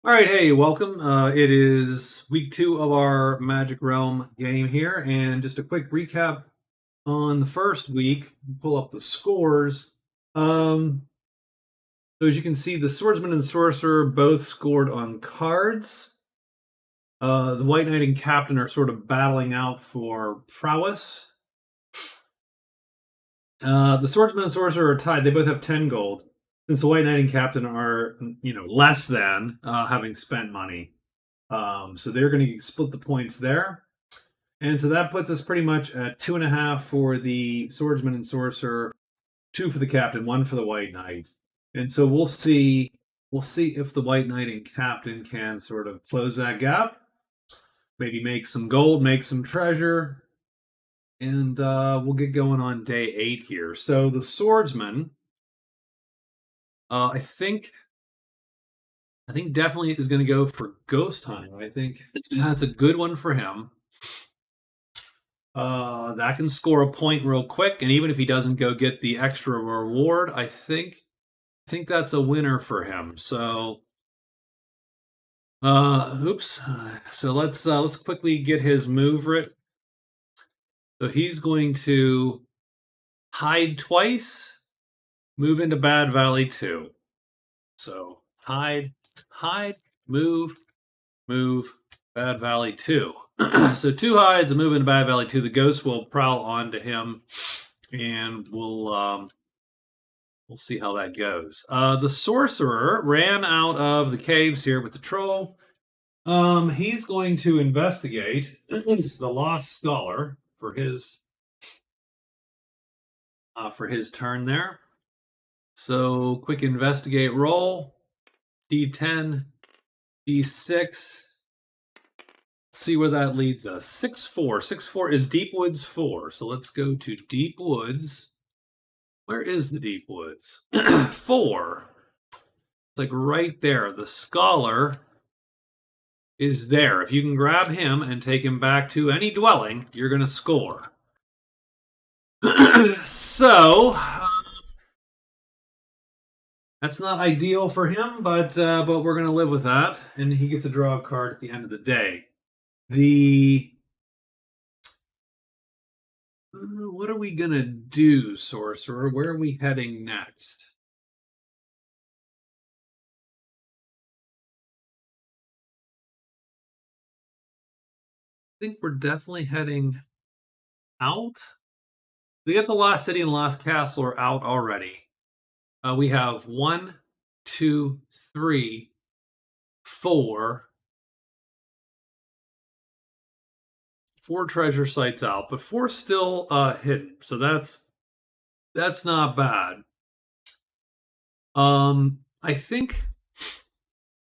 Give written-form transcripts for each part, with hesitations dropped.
All right, hey, welcome. It is week 2 of our Magic Realm game here, and just a quick recap on the first week. Pull up the scores. Um, so as you can see, the Swordsman and the Sorcerer both scored on cards. The White Knight and Captain are sort of battling out for prowess. The Swordsman and Sorcerer are tied. They both have 10 gold. Since the White Knight and Captain are, less than having spent money. So they're going to split the points there. And so that puts us pretty much at 2.5 for the Swordsman and Sorcerer, 2 for the Captain, 1 for the White Knight. And so we'll see if the White Knight and Captain can sort of close that gap, maybe make some gold, make some treasure, and we'll get going on day 8 here. So the Swordsman, I think definitely is going to go for Ghost Hunting. I think that's a good one for him. That can score a point real quick, and even if he doesn't go get the extra reward, I think that's a winner for him. So, oops. So let's quickly get his move writ. So he's going to hide twice, move into Bad Valley 2. So hide, move, Bad Valley 2. So 2 hides, a move into Bad Valley 2. The ghost will prowl onto him, and we'll see how that goes. The sorcerer ran out of the caves here with the troll. He's going to investigate the lost scholar for his turn there. So quick investigate roll. D10, D6. See where that leads us. 6-4. 6-4 is Deep Woods 4. So let's go to Deep Woods. Where is the Deep Woods? 4. It's like right there. The scholar is there. If you can grab him and take him back to any dwelling, you're going to score. So that's not ideal for him, but we're going to live with that, and he gets to draw a card at the end of the day. What are we going to do, sorcerer? Where are we heading next? I think we're definitely heading out. We got the Lost City and Lost Castle are out already. We have 1, 2, 3, 4 treasure sites out, but 4 still hidden. So that's not bad. I think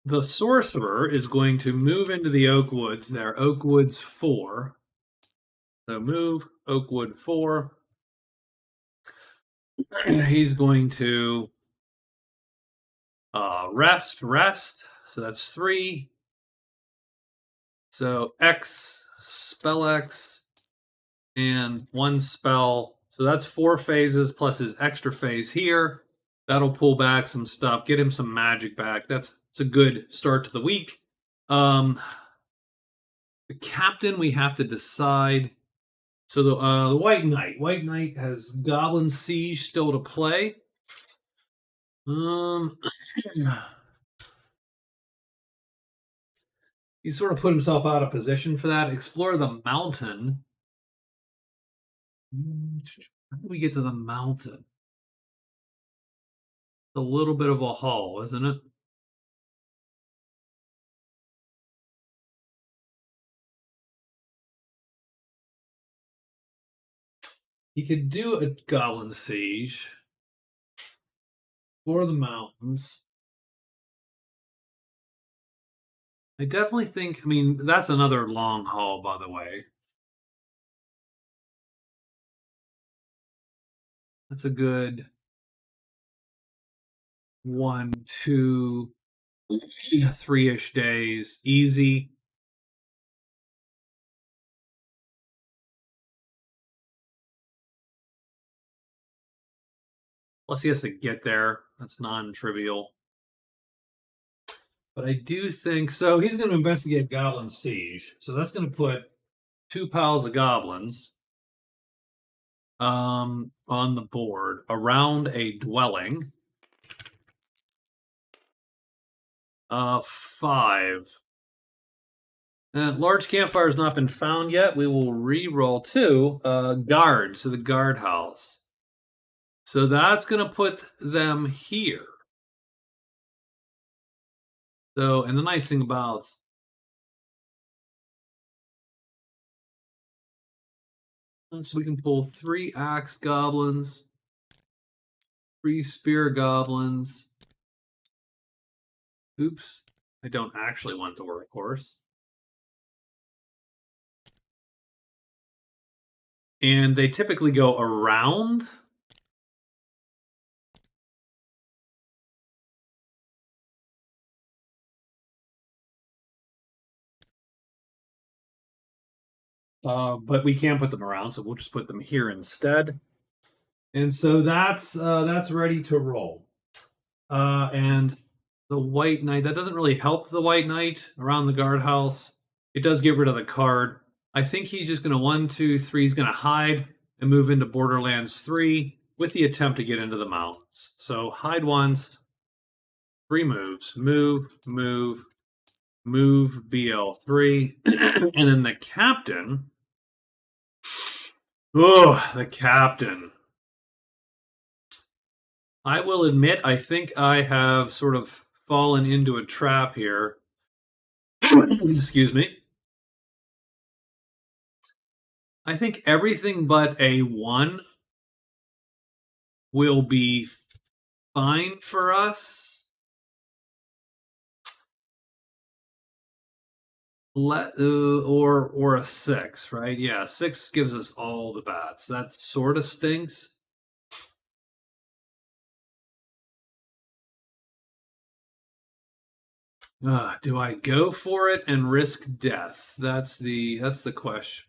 the sorcerer is going to move into the Oak Woods there. Oak Woods 4. So move Oakwood 4. He's going to rest. So that's 3. So X, spell X, and 1 spell. So that's 4 phases plus his extra phase here. That'll pull back some stuff, get him some magic back. It's a good start to the week. The captain, we have to decide. So the White Knight has Goblin Siege still to play. He sort of put himself out of position for that. Explore the mountain. How do we get to the mountain? It's a little bit of a haul, isn't it? He could do a Goblin Siege. Explore the mountains. I definitely think, that's another long haul, by the way. That's a good 1, 2, 3-ish days. Easy. Plus, he has to get there. That's non-trivial. But I do think so. He's going to investigate Goblin Siege. So that's going to put 2 piles of goblins on the board around a dwelling. 5. Large campfire has not been found yet. We will re-roll 2 guards to the guardhouse. So that's going to put them here. So, and the nice thing about so we can pull 3 axe goblins, 3 spear goblins. Oops, I don't actually want the workhorse. And they typically go around. But we can't put them around, so we'll just put them here instead. And so that's ready to roll. And the White Knight, that doesn't really help the White Knight around the guardhouse. It does get rid of the card. I think he's just going to 1, 2, 3. He's going to hide and move into Borderlands 3 with the attempt to get into the mountains. So hide once, 3 moves, move, move, move, BL3. And then the captain. Oh, the captain. I will admit, I think I have sort of fallen into a trap here. Excuse me. I think everything but a 1 will be fine for us. Or a 6, right? Yeah, 6 gives us all the bats. That sort of stinks. Do I go for it and risk death? That's the question.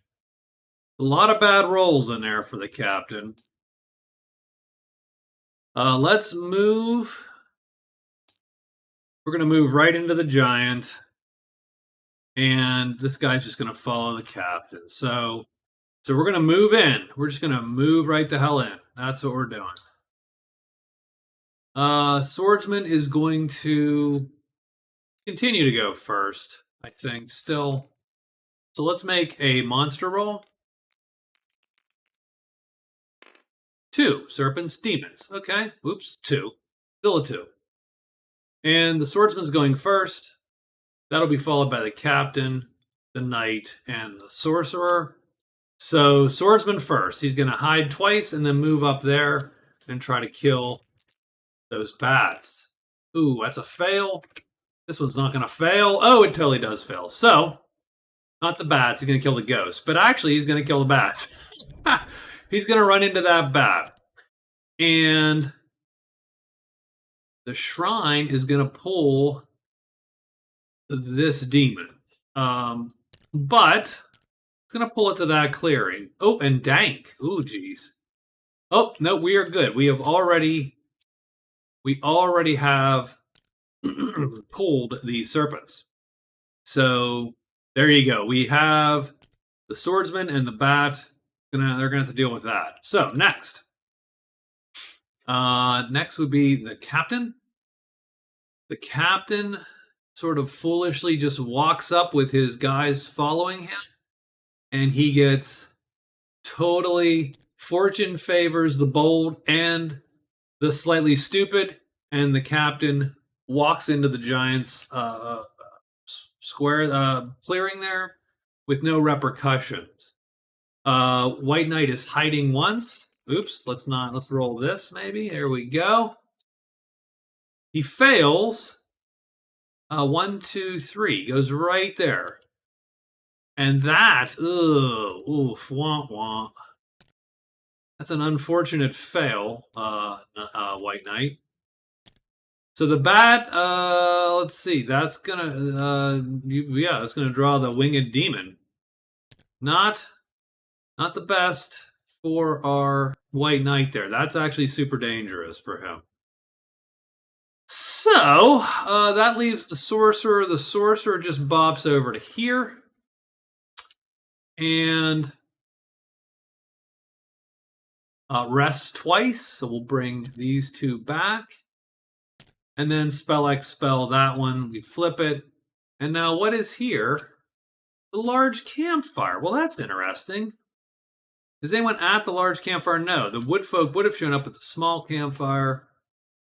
A lot of bad rolls in there for the captain. Let's move. We're going to move right into the giant. And this guy's just going to follow the captain. So we're going to move in. We're just going to move right the hell in. That's what we're doing. Swordsman is going to continue to go first, I think, still. So let's make a monster roll. 2. Serpents, demons. Okay. Oops. 2. Still a 2. And the swordsman's going first. That'll be followed by the captain, the knight, and the sorcerer. So swordsman first. He's going to hide twice and then move up there and try to kill those bats. Ooh, that's a fail. This one's not going to fail. Oh, it totally does fail. So, not the bats. He's going to kill the ghost. But actually, he's going to kill the bats. He's going to run into that bat. And the shrine is going to pull this demon. But it's going to pull it to that clearing. Oh, and dank. Ooh, geez. Oh, no, we are good. We already have pulled the serpents. So there you go. We have the swordsman and the bat. They're gonna have to deal with that. So next would be the captain. The captain sort of foolishly just walks up with his guys following him, and he gets totally fortune favors the bold and the slightly stupid, and the captain walks into the giant's square clearing there with no repercussions. White Knight is hiding once. Oops, let's roll this maybe. There we go. He fails. 1, 2, 3 goes right there. And that, oof, womp womp. That's an unfortunate fail, White Knight. So the bat, let's see, that's gonna, that's gonna draw the winged demon. Not the best for our White Knight there. That's actually super dangerous for him. So that leaves the sorcerer. The sorcerer just bops over to here. And rests twice. So we'll bring these two back. And then spell expel that one. We flip it. And now what is here? The large campfire. Well, that's interesting. Is anyone at the large campfire? No. The woodfolk would have shown up at the small campfire.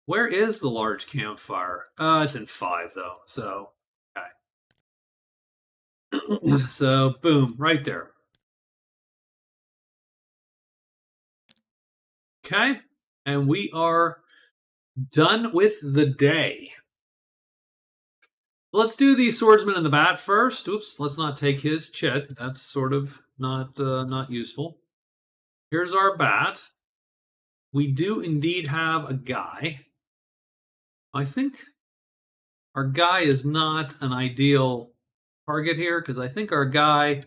Where is the large campfire? It's in 5, though. So, okay. So, boom, right there. Okay. And we are done with the day. Let's do the swordsman and the bat first. Oops, let's not take his chit. That's sort of not useful. Here's our bat. We do indeed have a guy. I think our guy is not an ideal target here because I think our guy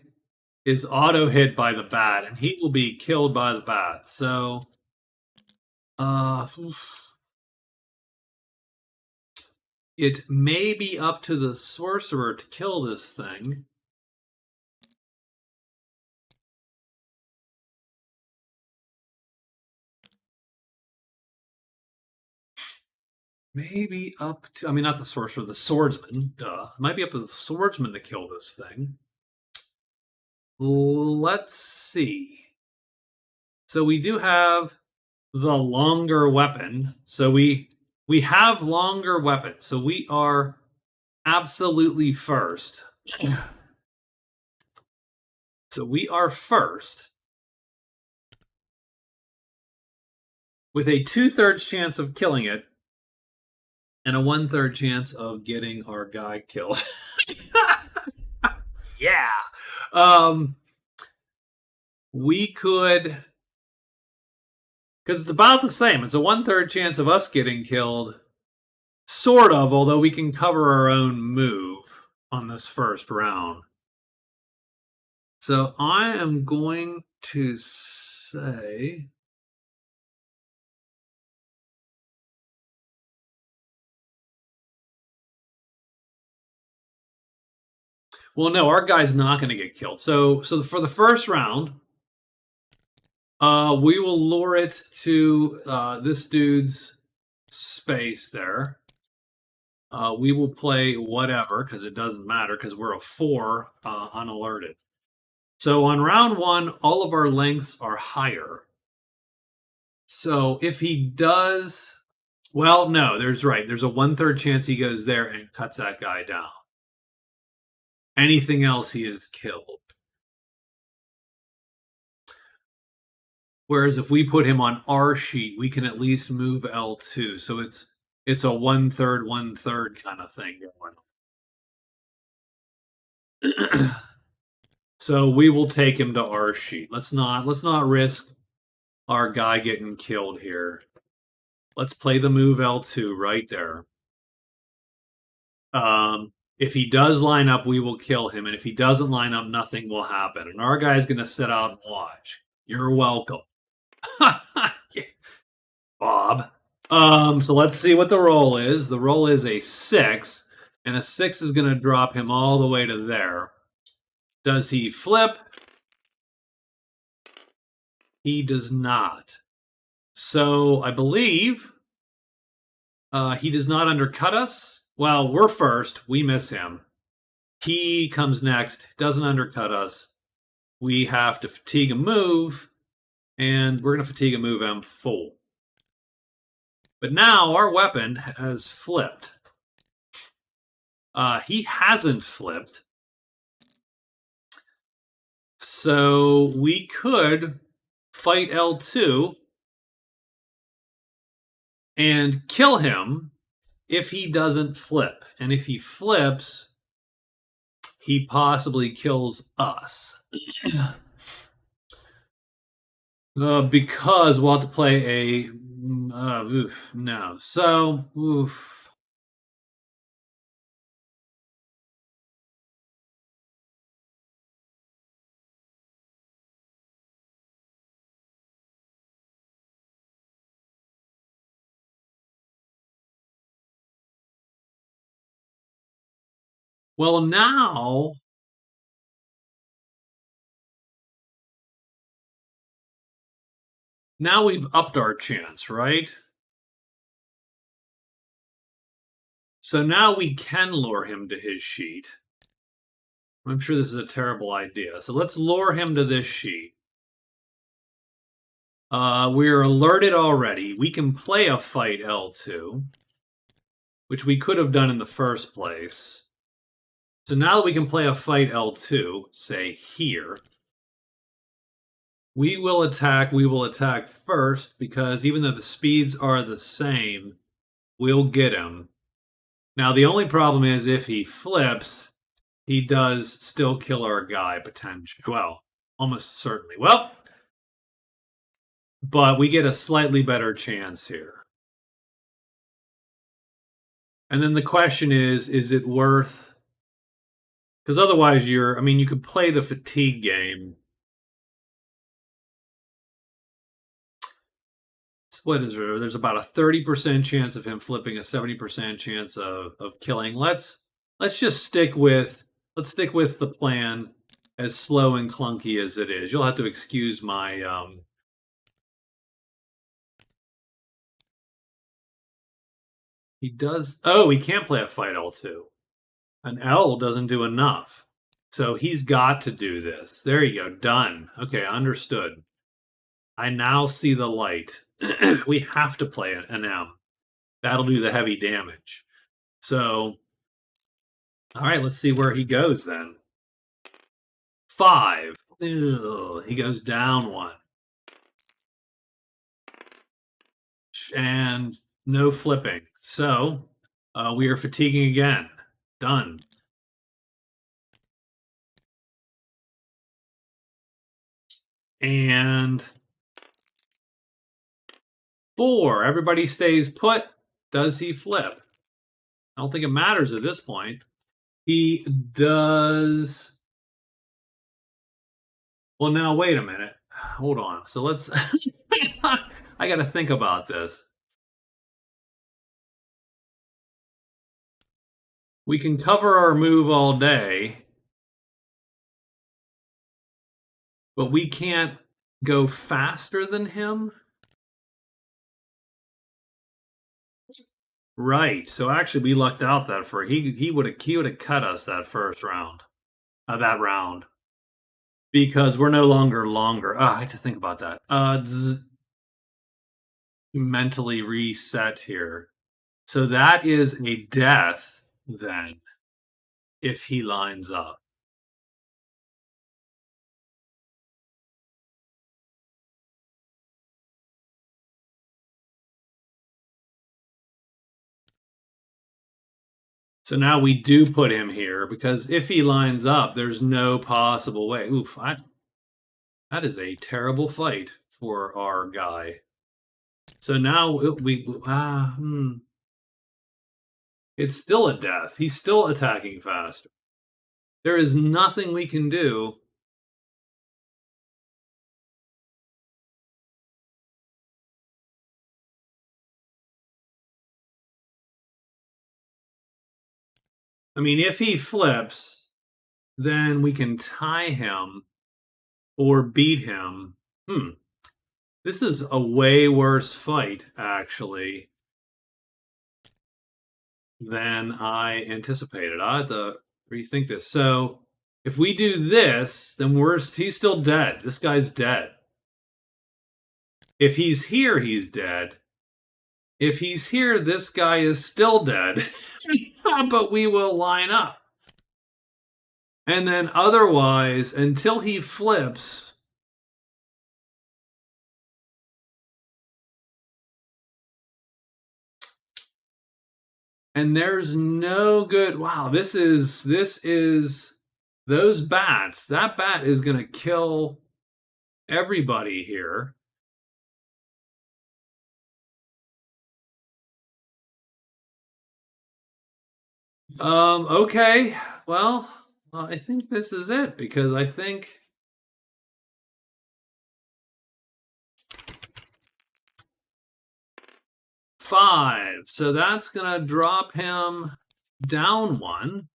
is auto hit by the bat and he will be killed by the bat. So, it may be up to the sorcerer to kill this thing. Maybe up to, I mean, not the sorcerer, the swordsman. Duh. It might be up to the swordsman to kill this thing. Let's see. So we do have the longer weapon. So we have longer weapons. So we are absolutely first. So we are first with a 2/3 chance of killing it and a 1/3 chance of getting our guy killed. Yeah. We could, because it's about the same. It's a 1/3 chance of us getting killed, sort of, although we can cover our own move on this first round. So I am going to say, well, no, our guy's not going to get killed. So for the first round, we will lure it to this dude's space there. We will play whatever because it doesn't matter because we're a 4 unalerted. So on round 1, all of our lengths are higher. So if he does, well, no, there's right. There's a 1/3 chance he goes there and cuts that guy down. Anything else, he is killed. Whereas if we put him on our sheet, we can at least move L2. So it's a 1/3, 1/3 kind of thing going. So we will take him to our sheet. Let's not risk our guy getting killed here. Let's play the move L2 right there. If he does line up, we will kill him. And if he doesn't line up, nothing will happen. And our guy's going to sit out and watch. You're welcome. Bob. So let's see what the roll is. The roll is a 6. And a 6 is going to drop him all the way to there. Does he flip? He does not. So I believe he does not undercut us. Well, we're first. We miss him. He comes next. Doesn't undercut us. We have to fatigue a move. And we're going to fatigue a move M4. But now our weapon has flipped. He hasn't flipped. So we could fight L2 and kill him if he doesn't flip. And if he flips, he possibly kills us. Because we'll have to play a... no. So, oof. Well, now we've upped our chance, right? So now we can lure him to his sheet. I'm sure this is a terrible idea. So let's lure him to this sheet. We're alerted already. We can play a fight L2, which we could have done in the first place. So now that we can play a fight L2, say here, we will attack first, because even though the speeds are the same, we'll get him. Now, the only problem is if he flips, he does still kill our guy, potentially. Well, almost certainly. Well, but we get a slightly better chance here. And then the question is it worth? Because otherwise you could play the fatigue game. What is there? There's about a 30% chance of him flipping, a 70% chance of killing. Let's just stick with the plan, as slow and clunky as it is. You'll have to excuse my he does. Oh, he can't play a fight L2. An L doesn't do enough. So he's got to do this. There you go. Done. Okay, understood. I now see the light. We have to play an M. That'll do the heavy damage. So, all right, let's see where he goes then. 5. Ugh, he goes down 1. And no flipping. So, we are fatiguing again. Done. And 4. Everybody stays put. Does he flip? I don't think it matters at this point. He does. Well, now, wait a minute. Hold on. So let's. I got to think about this. We can cover our move all day, but we can't go faster than him. Right. So actually, we lucked out that for he would have cut us that first round, that round, because we're no longer longer. I have to think about that. Mentally reset here. So that is a death then, if he lines up. So now we do put him here, because if he lines up, there's no possible way. Oof, that is a terrible fight for our guy. So now it's still a death. He's still attacking faster. There is nothing we can do. I mean, if he flips, then we can tie him or beat him. This is a way worse fight, actually, than I anticipated. I have to rethink this. So if we do this, then he's still dead. This guy's dead. If he's here, he's dead. If he's here, this guy is still dead. But we will line up. And then otherwise, until he flips, and there's no good. Wow, this is those bats. That bat is going to kill everybody here. Okay. Well, I think this is it, because I think five. So that's going to drop him down 1.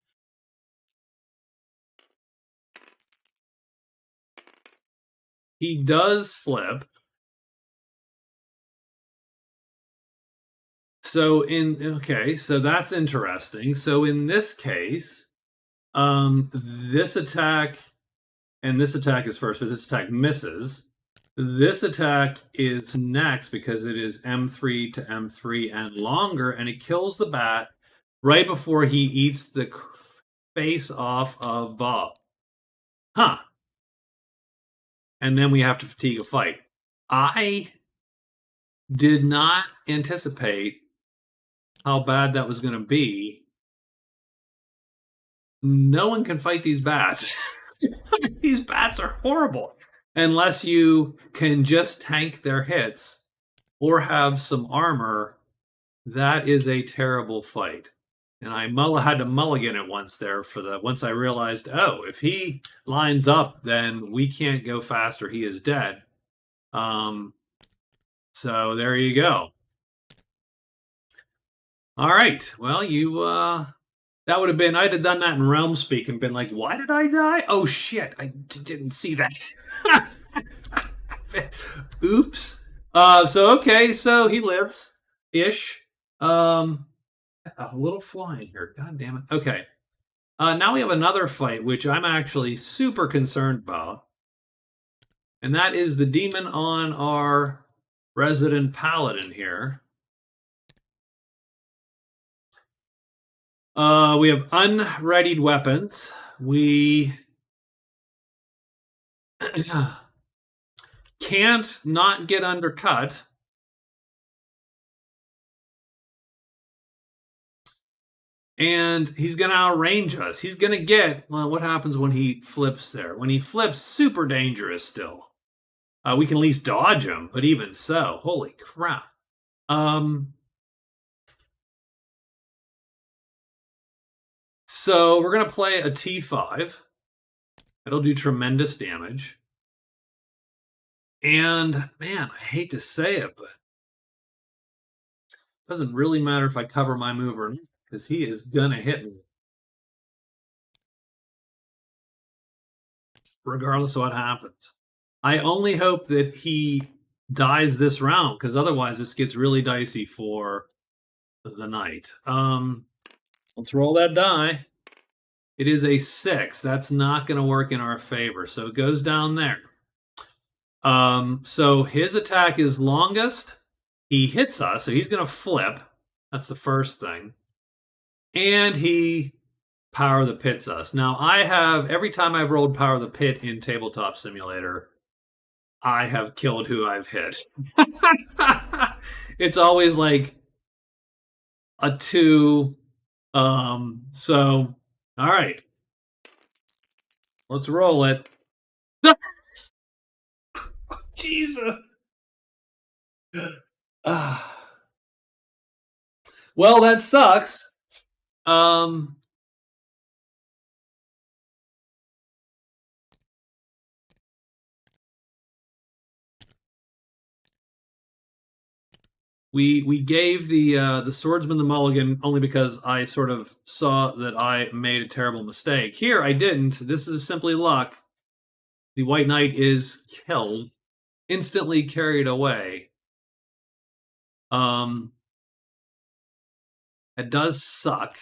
He does flip. So so that's interesting. So in this case, this attack and this attack is first, but this attack misses. This attack is next because it is M3 to M3 and longer, and it kills the bat right before he eats the face off of Bob. Huh. And then we have to fatigue a fight. I did not anticipate how bad that was going to be. No one can fight these bats. These bats are horrible unless you can just tank their hits or have some armor. That is a terrible fight. And I had to mulligan it once there once I realized, oh, if he lines up, then we can't go faster. He is dead. So there you go. All right. Well, that would have been, I'd have done that in Realm Speak and been like, why did I die? Oh shit, I didn't see that. Oops. Okay, so he lives ish. A little flying here. God damn it. Okay. Now we have another fight, which I'm actually super concerned about. And that is the demon on our resident paladin here. We have unreadied weapons. We can't not get undercut. And he's going to outrange us. He's going to get, well, what happens when he flips there? When he flips, super dangerous still. We can at least dodge him, but even so, holy crap. So we're going to play a T5. It'll do tremendous damage. And man, I hate to say it, but it doesn't really matter if I cover my move or not, because he is going to hit me. Regardless of what happens. I only hope that he dies this round, because otherwise this gets really dicey for the knight. Let's roll that die. It is a 6. That's not going to work in our favor. So it goes down there. So his attack is longest. He hits us, so he's going to flip. That's the first thing. And he Power of the Pit's us. Now, every time I've rolled Power of the Pit in Tabletop Simulator, I have killed who I've hit. It's always like a 2. So, all right. Let's roll it. Jesus. Well, that sucks. We gave the swordsman the mulligan only because I sort of saw that I made a terrible mistake. Here, I didn't. This is simply luck. The White Knight is killed, instantly carried away. It does suck.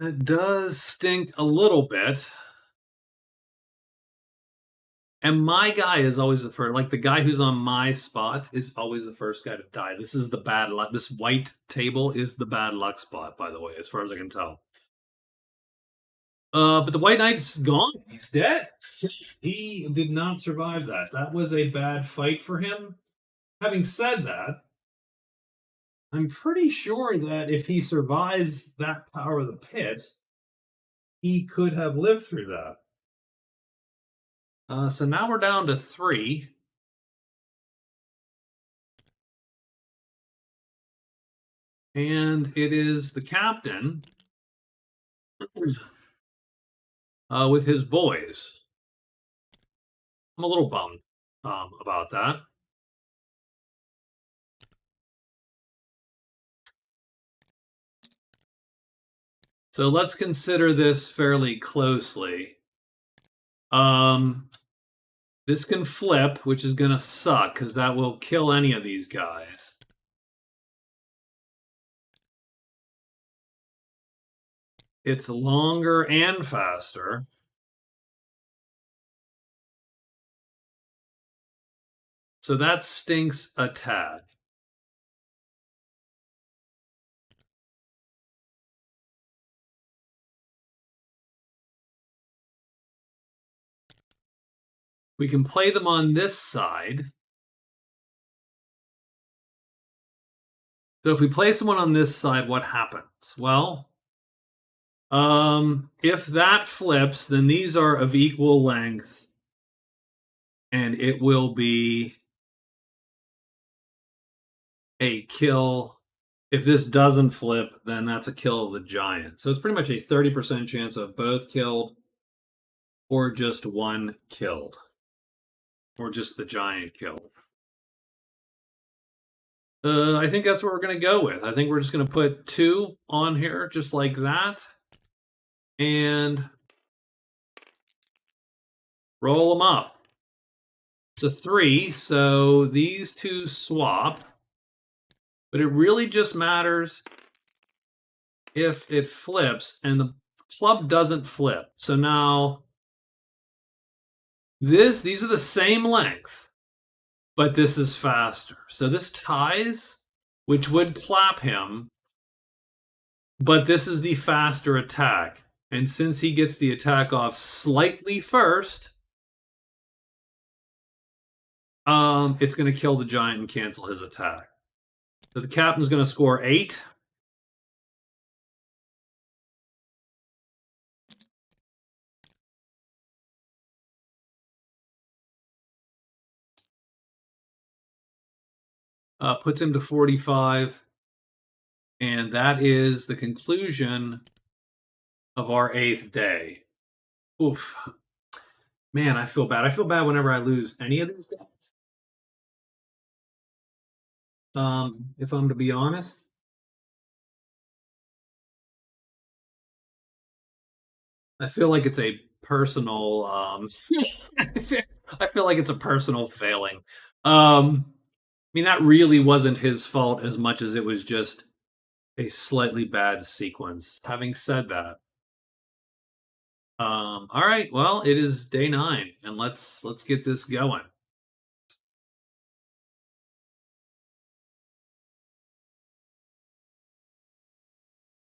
It does stink a little bit. And my guy is always the first. Like the guy who's on my spot is always the first guy to die. This is the bad luck. This white table is the bad luck spot, by the way, as far as I can tell. But the White Knight's gone. He's dead. He did not survive that. That was a bad fight for him. Having said that, I'm pretty sure that if he survives that Power of the Pit, he could have lived through that. So now we're down to 3. And it is the captain with his boys. I'm a little bummed about that. So let's consider this fairly closely. This can flip, which is going to suck because that will kill any of these guys. It's longer and faster. So that stinks a tad. We can play them on this side. So if we play someone on this side, what happens? Well, if that flips, then these are of equal length. And it will be a kill. If this doesn't flip, then that's a kill of the giant. So it's pretty much a 30% chance of both killed or just one killed. Or just the giant killed. I think that's what we're going to go with. I think we're just going to put 2 on here, just like that. And roll them up. It's a 3, so these 2 swap. But it really just matters if it flips, and the club doesn't flip. So now these are the same length, but this is faster. So this ties, which would clap him, but this is the faster attack. And since he gets the attack off slightly first, it's going to kill the giant and cancel his attack. So the captain's going to score 8. Puts him to 45. And that is the conclusion of our 8th day. Oof. Man, I feel bad. I feel bad whenever I lose any of these guys. If I'm to be honest. I feel like it's a personal I feel like it's a personal failing. I mean, that really wasn't his fault as much as it was just a slightly bad sequence. Having said that, all right, well, it is day 9, and let's get this going.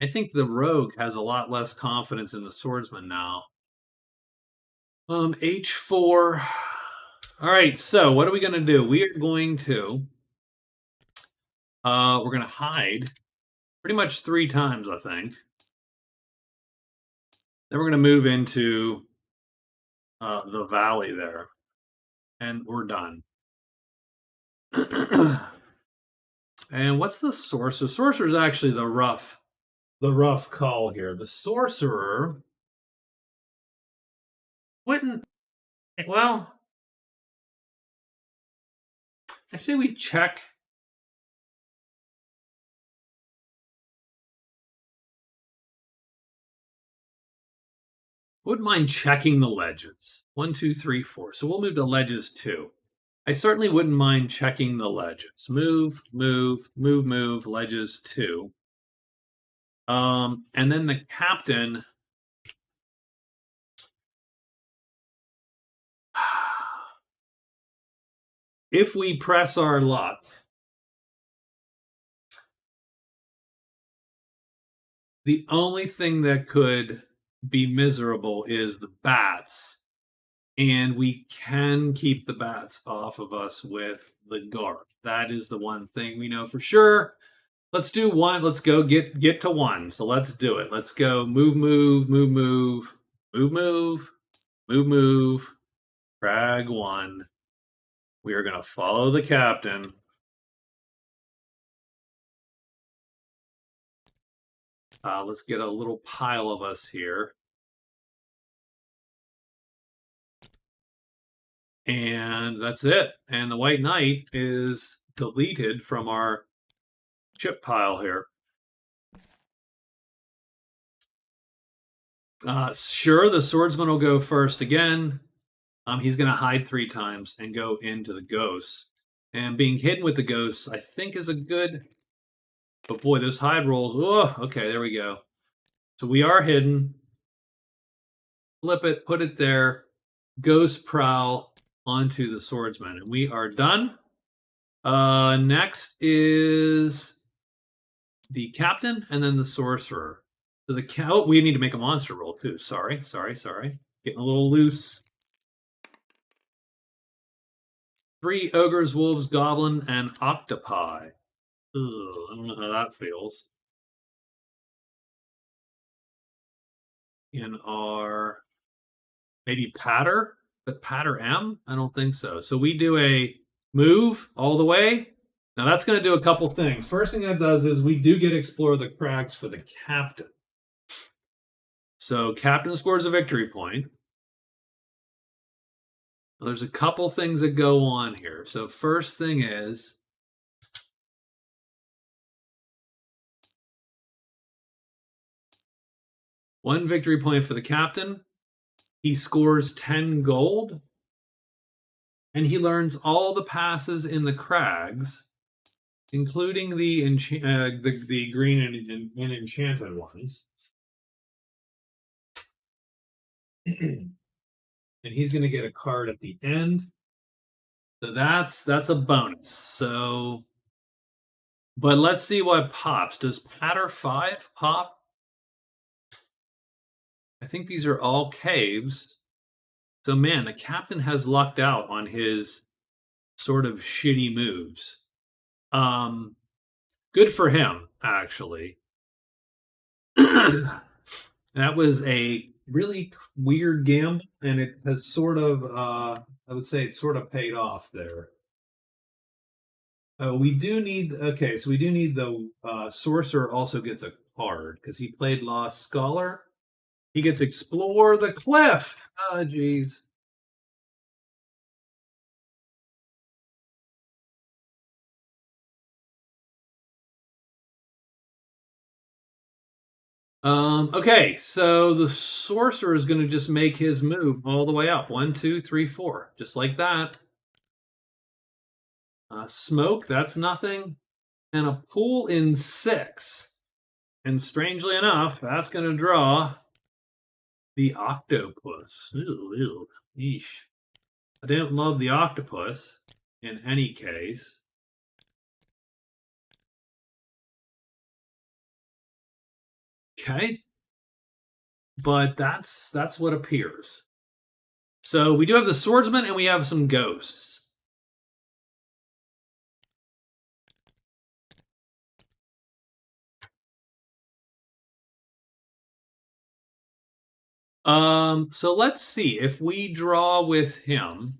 I think the rogue has a lot less confidence in the swordsman now. H4. All right, so what are we going to do? We are going to we're going to hide pretty much 3 times, I think. Then we're going to move into the valley there, and we're done. And what's the sorcerer? Sorcerer is actually the rough call here. The sorcerer wouldn't. Well, I say we check. Wouldn't mind checking the ledges. 1, 2, 3, 4. So we'll move to ledges 2. I certainly wouldn't mind checking the ledges. Move, move, move, move, ledges 2. And then the captain. If we press our luck, the only thing that could be miserable is the bats. And we can keep the bats off of us with the guard. That is the one thing we know for sure. Let's do 1. Let's go get to 1. So let's do it. Let's go move, move, move, move, move, move, move, move. Crag 1. We are going to follow the captain. Let's get a little pile of us here. And that's it. And the White Knight is deleted from our chip pile here. Sure, the swordsman will go first again. He's going to hide 3 times and go into the ghosts. And being hidden with the ghosts, I think, is a good. But boy, those hide rolls. Oh, okay, there we go. So we are hidden. Flip it, put it there. Ghost prowl onto the swordsman, and we are done. Next is the captain, and then the sorcerer. So we need to make a monster roll too. Sorry. Getting a little loose. 3 ogres, wolves, goblin, and octopi. Ugh, I don't know how that feels. In our maybe patter, but patter M? I don't think so. So we do a move all the way. Now that's going to do a couple things. First thing that does is we do get explore the crags for the captain. So captain scores a victory point. Well, there's a couple things that go on here. So first thing is one victory point for the captain. He scores 10 gold. And he learns all the passes in the crags, including the green and enchanted ones. And he's going to get a card at the end. So that's a bonus. So, but let's see what pops. Does patter 5 pop? I think these are all caves. So man, the captain has lucked out on his sort of shitty moves. Good for him, actually. That was a really weird gamble, and it has sort of, I would say, it sort of paid off there. We do need, okay, so we do need the sorcerer also gets a card because he played Lost Scholar. He gets Explore the Cliff. Oh, jeez. Okay, so the sorcerer is going to just make his move all the way up. 1, 2, 3, 4. Just like that. Smoke, that's nothing. And a pool in 6. And strangely enough, that's going to draw the octopus. Ew. Eesh. I didn't love the octopus in any case. Okay. But that's what appears. So we do have the swordsman and we have some ghosts. So let's see if we draw with him.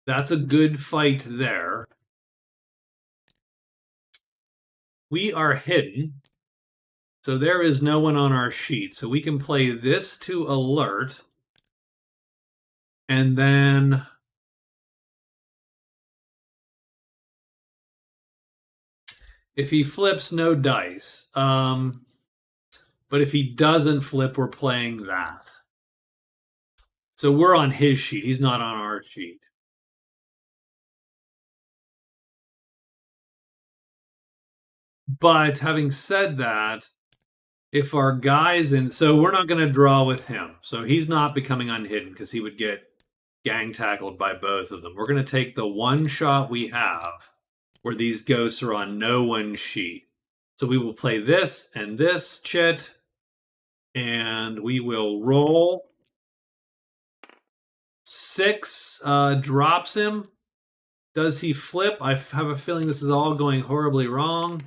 That's a good fight there. We are hidden. So there is no one on our sheet. So we can play this to alert. And then if he flips, no dice. But if he doesn't flip, we're playing that. So we're on his sheet. He's not on our sheet. But having said that, if our guy's in, so we're not going to draw with him. So he's not becoming unhidden because he would get gang tackled by both of them. We're going to take the one shot we have where these ghosts are on no one's sheet. So we will play this and this chit, and we will roll. 6 drops him. Does he flip? I have a feeling this is all going horribly wrong.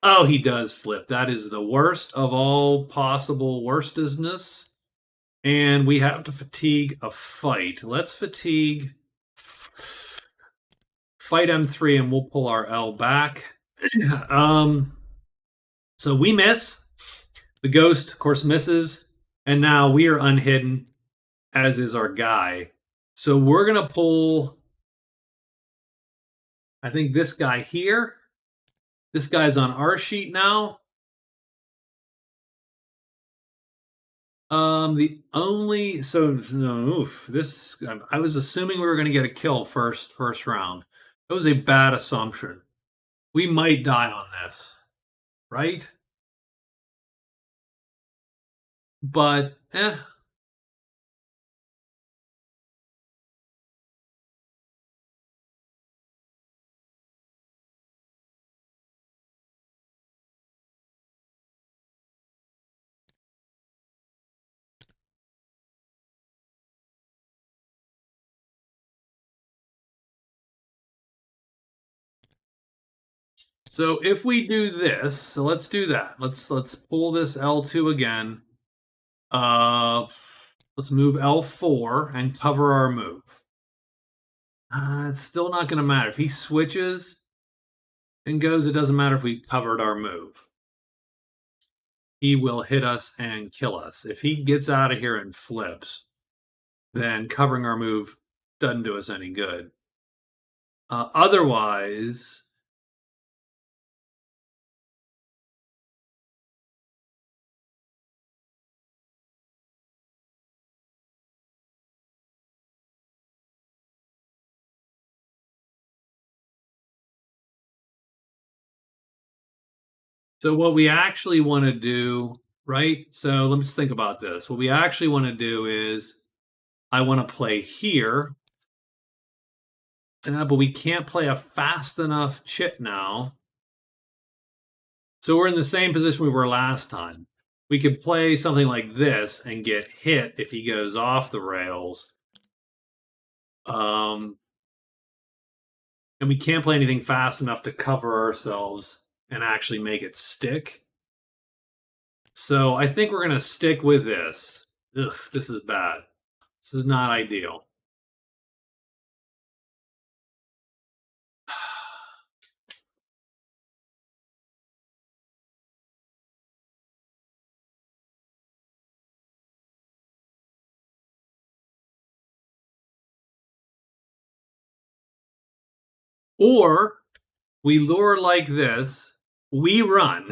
Oh, he does flip. That is the worst of all possible worstness. And we have to fatigue a fight. Let's fatigue fight M3 and we'll pull our L back. So we miss. The ghost, of course, misses. And now we are unhidden, as is our guy. So we're going to pull, I think, this guy here. This guy's on our sheet now. The only this I was assuming we were going to get a kill first round. That was a bad assumption. We might die on this, right? But so if we do this, so let's do that. Let's pull this L2 again. Let's move L4 and cover our move. It's still not going to matter if he switches and goes. It doesn't matter if we covered our move. He will hit us and kill us. If he gets out of here and flips, then covering our move doesn't do us any good. Otherwise, so what we actually want to do, right? So let's think about this. What we actually want to do is I want to play here, but we can't play a fast enough chit now. So we're in the same position we were last time. We could play something like this and get hit if he goes off the rails. And we can't play anything fast enough to cover ourselves and actually make it stick. So I think we're going to stick with this. Ugh, this is bad. This is not ideal. Or we lure like this, we run.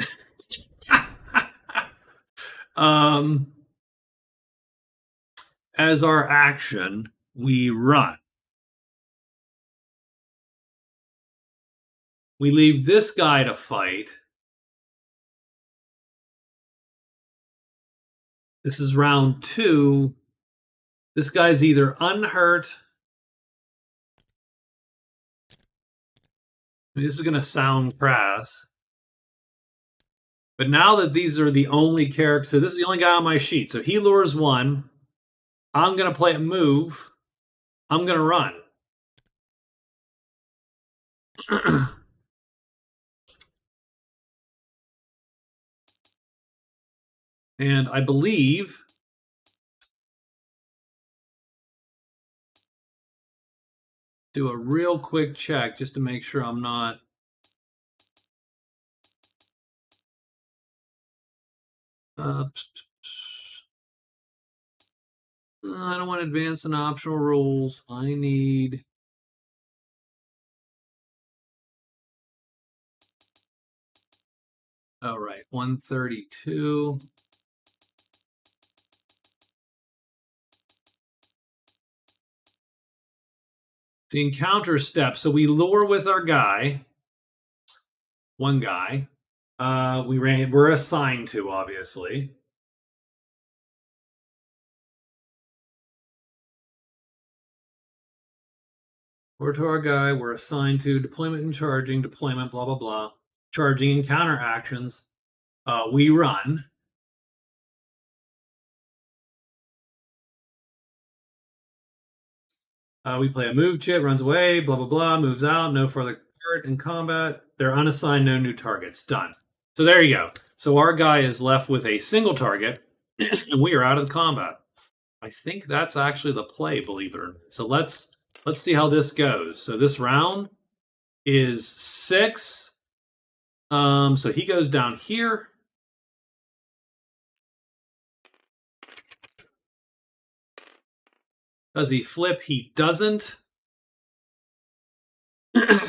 As our action, we run. We leave this guy to fight. This is round 2. This guy's either unhurt. I mean, this is going to sound crass. But now that these are the only characters, so this is the only guy on my sheet. So he lures 1. I'm going to play a move. I'm going to run. And I believe do a real quick check just to make sure I'm not I don't want to advance in optional rules. I need all right, 132. The encounter step. So we lure with our guy. One guy. We're assigned to, obviously. Or to our guy, we're assigned to deployment and charging, deployment, blah, blah, blah. Charging and counter actions. We run. We play a move chit, runs away, blah, blah, blah, moves out, no further hurt in combat. They're unassigned, no new targets. Done. So there you go. So our guy is left with a single target, and we are out of the combat. I think that's actually the play, believe it or not. So let's see how this goes. So this round is 6. So he goes down here. Does he flip? He doesn't.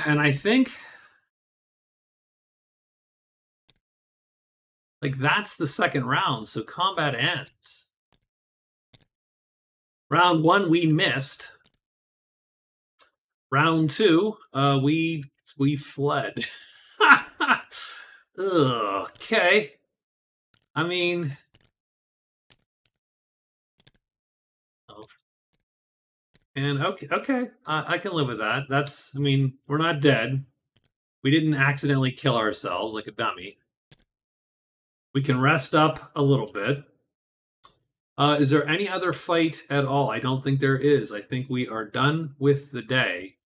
And I think Like, that's the second round, so combat ends. Round 1, we missed. Round 2, we fled. Ugh, okay. I mean, oh, and okay, I can live with that. That's, I mean, we're not dead. We didn't accidentally kill ourselves like a dummy. We can rest up a little bit. Is there any other fight at all? I don't think there is. I think we are done with the day.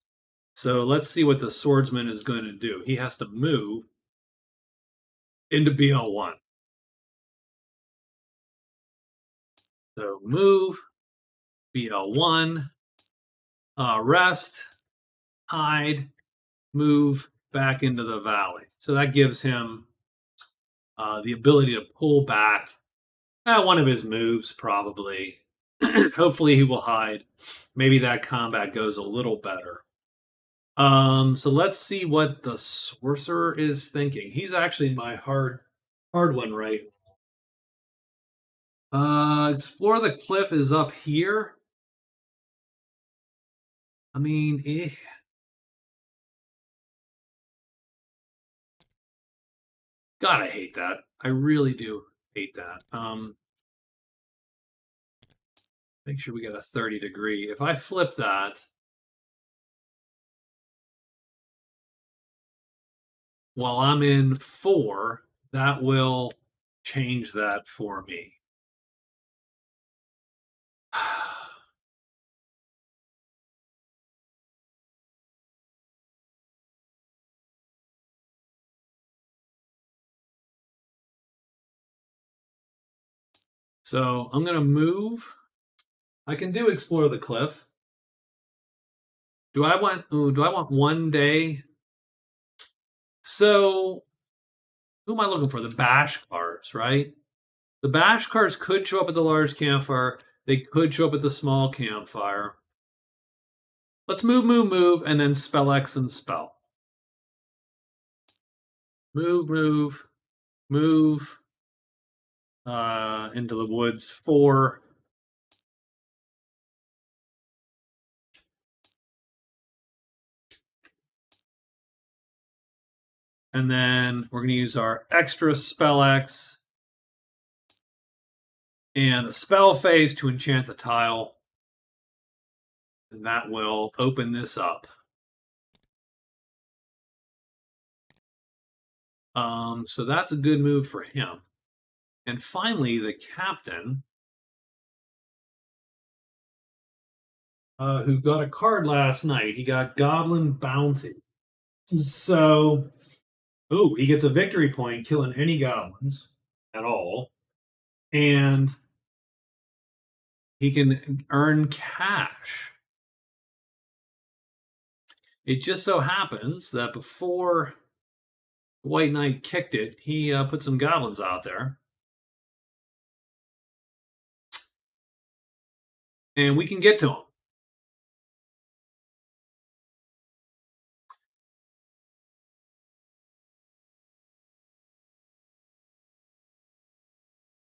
So let's see what the swordsman is going to do. He has to move into BL1. So move, BL1, rest, hide, move back into the valley. So that gives him the ability to pull back. One of his moves, probably. Hopefully he will hide. Maybe that combat goes a little better. So let's see what the sorcerer is thinking. He's actually my hard one, right? Explore the cliff is up here. I mean, God, I hate that. I really do hate that. Make sure we get a 30 degree. If I flip that, while I'm in 4, that will change that for me. So I'm going to move. I can do explore the cliff. Do I want 1 day? So who am I looking for? The Bashkars, right? The Bashkars could show up at the large campfire. They could show up at the small campfire. Let's move, and then spell X and spell. Move. Into the woods 4. And then we're going to use our extra spell X and a spell phase to enchant the tile. And that will open this up. So that's a good move for him. And finally, the captain, who got a card last night. He got Goblin Bounty. So, he gets a victory point killing any goblins at all. And he can earn cash. It just so happens that before White Knight kicked it, he put some goblins out there. And we can get to them.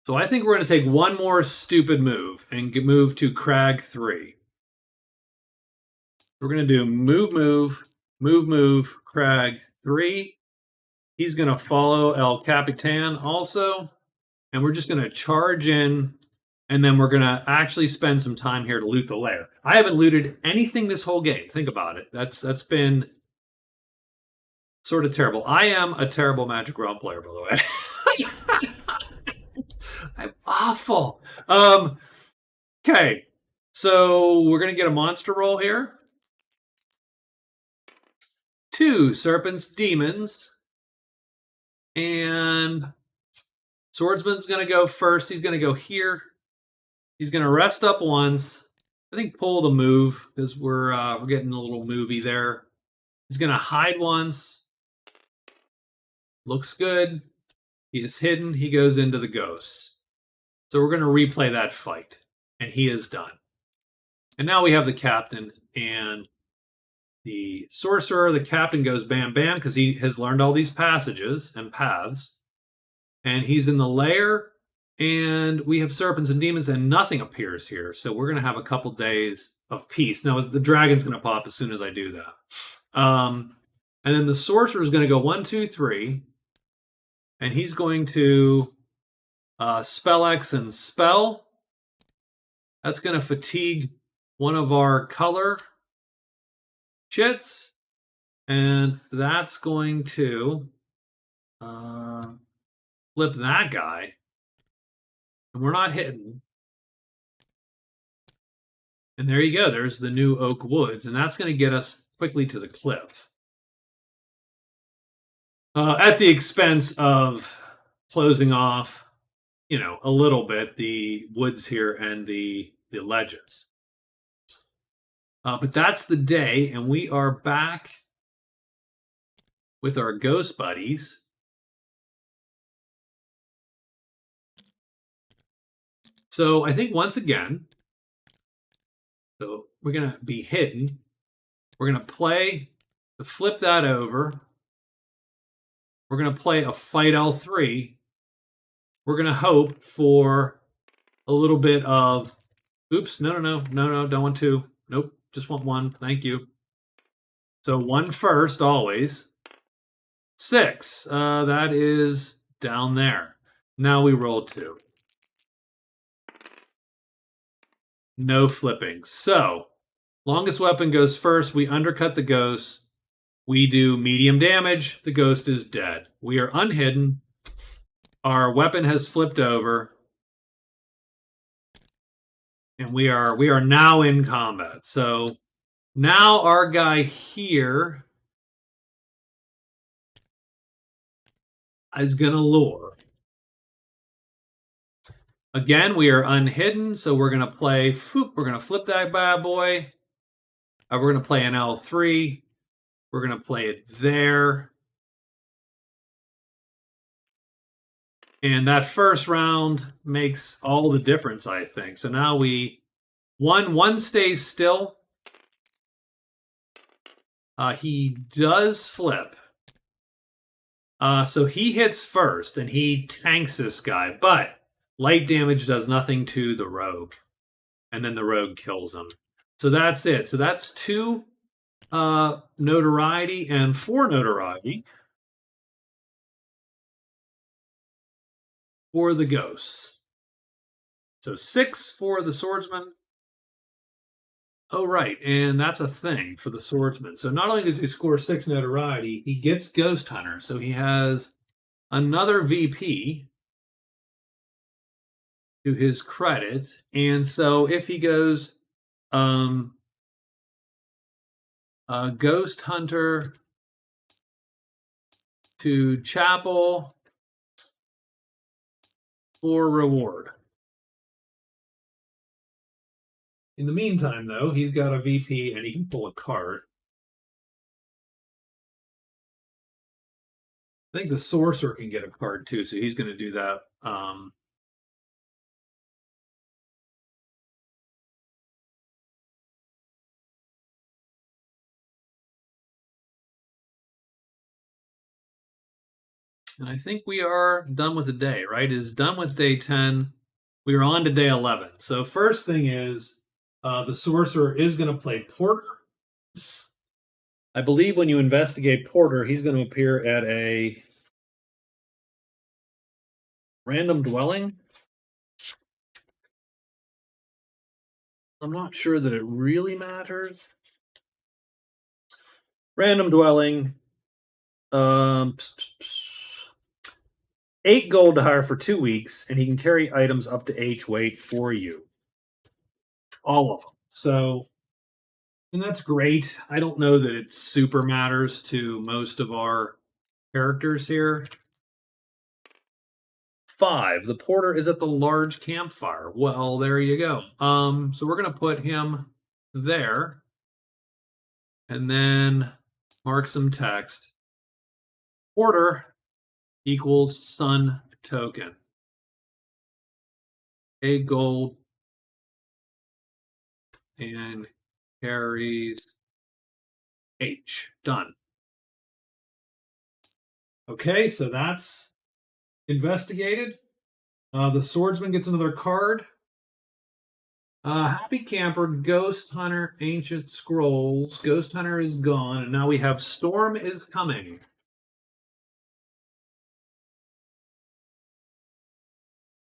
So I think we're going to take one more stupid move and move to Crag 3. We're going to do move, Crag 3. He's going to follow El Capitan also. And we're just going to charge in. And then we're going to actually spend some time here to loot the lair. I haven't looted anything this whole game. Think about it. That's been sort of terrible. I am a terrible Magic Realm player, by the way. I'm awful. Okay. So we're going to get a monster roll here. 2 serpents, demons. And swordsman's going to go first. He's going to go here. He's going to rest up once. I think pull the move because we're getting a little movie there. He's going to hide once. Looks good. He is hidden. He goes into the ghosts. So we're going to replay that fight. And he is done. And now we have the captain and the sorcerer. The captain goes bam, bam, because he has learned all these passages and paths. And he's in the lair, and we have serpents and demons, and nothing appears here. So we're going to have a couple days of peace. Now, the dragon's going to pop as soon as I do that. And then the sorcerer is going to go 1, 2, 3. And he's going to spell X and spell. That's going to fatigue one of our color chits. And that's going to flip that guy. And we're not hitting. And there you go. There's the new oak woods. And that's going to get us quickly to the cliff. At the expense of closing off, a little bit the woods here and the ledges. But that's the day, and we are back with our ghost buddies. So I think once again, so we're going to be hidden. We're going to play to flip that over. We're going to play a fight L3. We're going to hope for a little bit of, oops, no, don't want two. Nope, just want one. Thank you. So 1 first, always. 6, that is down there. Now we roll 2. No flipping. So, longest weapon goes first. We undercut the ghost. We do medium damage. The ghost is dead. We are unhidden. Our weapon has flipped over. And we are now in combat. So, now our guy here is going to lure. Again, we are unhidden, so we're going to play, we're going to flip that bad boy. We're going to play an L3. We're going to play it there. And that first round makes all the difference, I think. So now one stays still. He does flip. So he hits first, and he tanks this guy. But light damage does nothing to the rogue. And then the rogue kills him. So that's it. So that's 2 notoriety and 4 notoriety for the ghosts. So 6 for the swordsman. Oh, right. And that's a thing for the swordsman. So not only does he score 6 notoriety, he gets Ghost Hunter. So he has another VP to his credit. And so if he goes Ghost Hunter to Chapel for reward. In the meantime, though, he's got a VP and he can pull a card. I think the sorcerer can get a card too, so he's going to do that. And I think we are done with the day, right? Is done with day 10. We are on to day 11. So first thing is the sorcerer is going to play Porter. I believe when you investigate Porter, he's going to appear at a random dwelling. I'm not sure that it really matters. Random dwelling. 8 gold to hire for 2 weeks, and he can carry items up to H weight for you. All of them. So, and that's great. I don't know that it super matters to most of our characters here. 5. The porter is at the large campfire. Well, there you go. So we're going to put him there. And then mark some text. Porter equals sun token. 8 gold and carries H. Done. Okay, so that's investigated. The swordsman gets another card. Happy Camper, Ghost Hunter, Ancient Scrolls. Ghost Hunter is gone, and now we have Storm is Coming.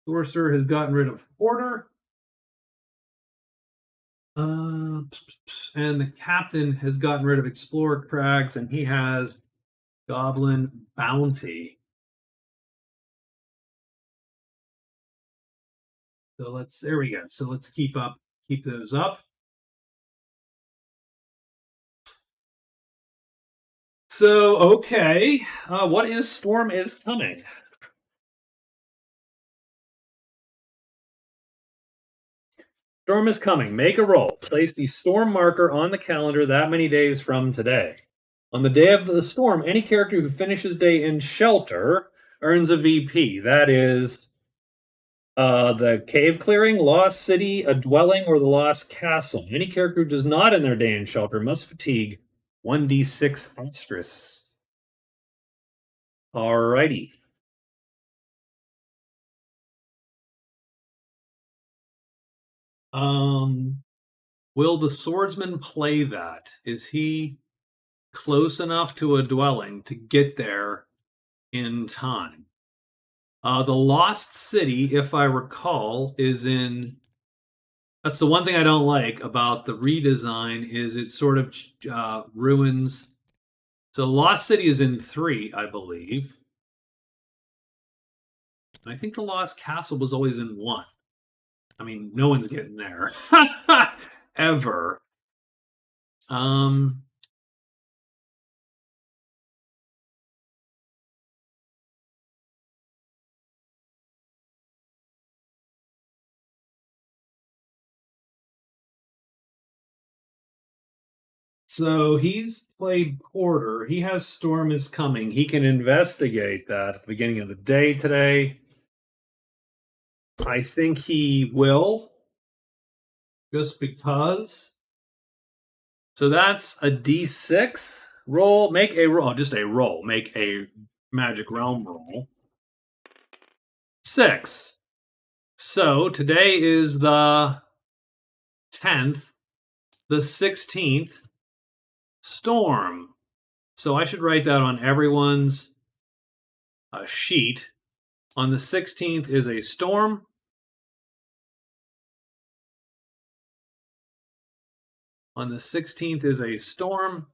Sorcerer has gotten rid of Porter. And the captain has gotten rid of Explorer Crags, and he has Goblin Bounty. So there we go. So let's keep those up. So, okay. What is Storm is Coming? Storm is coming. Make a roll. Place the storm marker on the calendar that many days from today. On the day of the storm, any character who finishes day in shelter earns a VP. That is the cave clearing, lost city, a dwelling, or the lost castle. Any character who does not end their day in shelter must fatigue 1d6 asterisk. Alrighty. Will the swordsman play that? Is he close enough to a dwelling to get there in time? The Lost City, if I recall, is in. That's the one thing I don't like about the redesign is it sort of ruins. So Lost City is in 3, I believe. I think the Lost Castle was always in 1. I mean, no one's getting there ever. So he's played Porter. He has Storm is Coming. He can investigate that at the beginning of the day today. I think he will. Just because. So that's a D6 roll. Make a roll. Just a roll. Make a Magic Realm roll. 6. So today is the 10th. The 16th. Storm. So I should write that on everyone's sheet. On the 16th is a storm. On the 16th is a storm.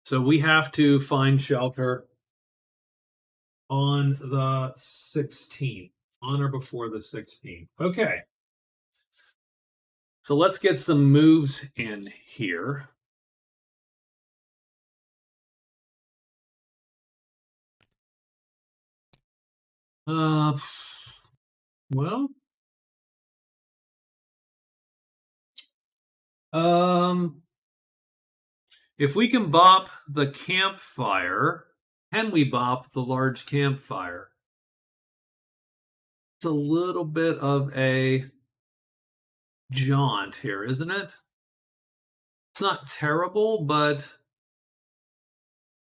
So we have to find shelter on the 16th, on or before the 16th. Okay. So let's get some moves in here. Well, if we can bop the campfire, can we bop the large campfire? It's a little bit of a jaunt here, isn't it? It's not terrible, but if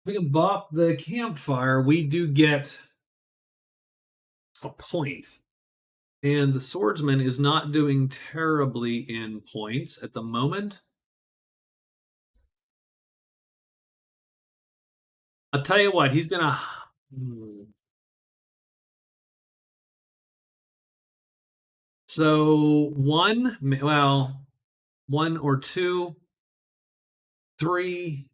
we can bop the campfire, we do get a point. And the swordsman is not doing terribly in points at the moment. I'll tell you what, he's going to... So 1 or 2, 3,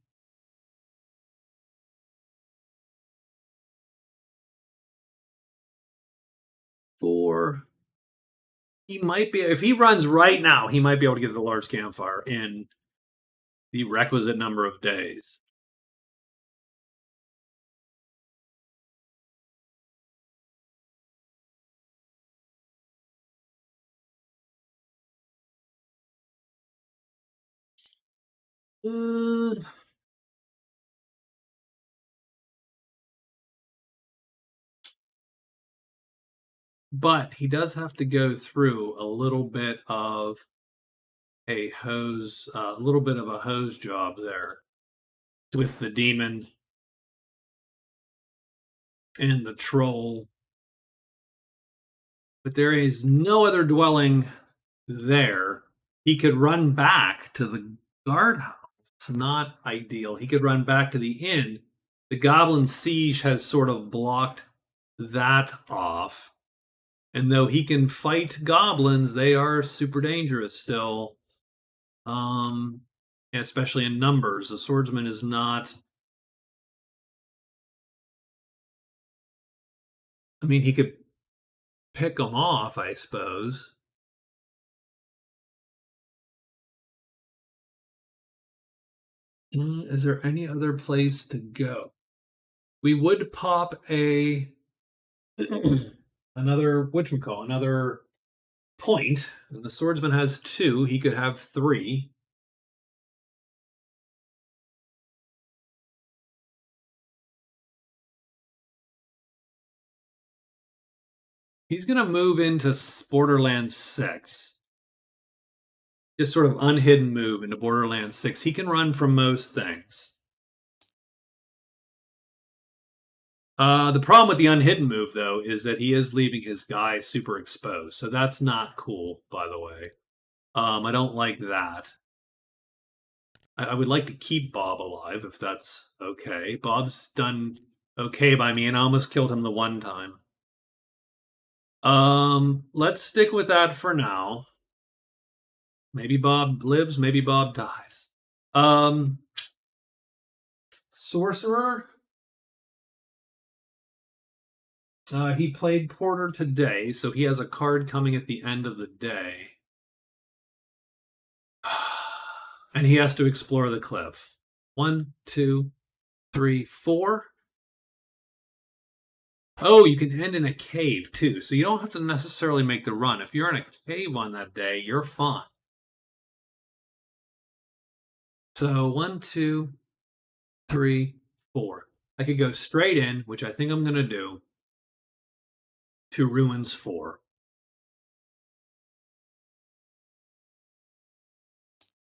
4. He might be, if he runs right now, he might be able to get the large campfire in the requisite number of days. But he does have to go through a little bit of a hose job there with the demon and the troll. But there is no other dwelling there. He could run back to the guardhouse. It's not ideal. He could run back to the inn. The goblin siege has sort of blocked that off. And though he can fight goblins, they are super dangerous still. Especially in numbers. The swordsman is not. I mean, he could pick them off, I suppose. Is there any other place to go? We would pop a another whatchamacall, another point. The swordsman has 2. He could have 3. He's going to move into Borderlands 6. Just sort of unhidden move into Borderlands 6. He can run from most things. The problem with the unhidden move, though, is that he is leaving his guy super exposed. So that's not cool, by the way. I don't like that. I would like to keep Bob alive, if that's okay. Bob's done okay by me, and I almost killed him the one time. Let's stick with that for now. Maybe Bob lives, maybe Bob dies. Sorcerer. He played Porter today, so he has a card coming at the end of the day. And he has to explore the cliff. 1, 2, 3, 4. Oh, you can end in a cave too, so you don't have to necessarily make the run. If you're in a cave on that day, you're fine. So 1, 2, 3, 4. I could go straight in, which I think I'm going to do, to Ruins 4.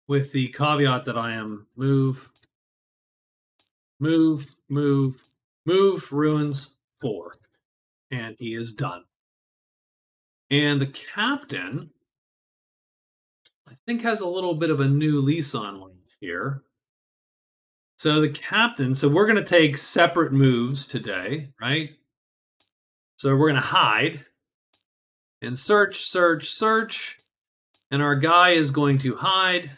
With the caveat that I am move, Ruins 4. And he is done. And the captain, I think, has a little bit of a new lease on life here. So the captain, so we're going to take separate moves today, right? So we're going to hide and search. And our guy is going to hide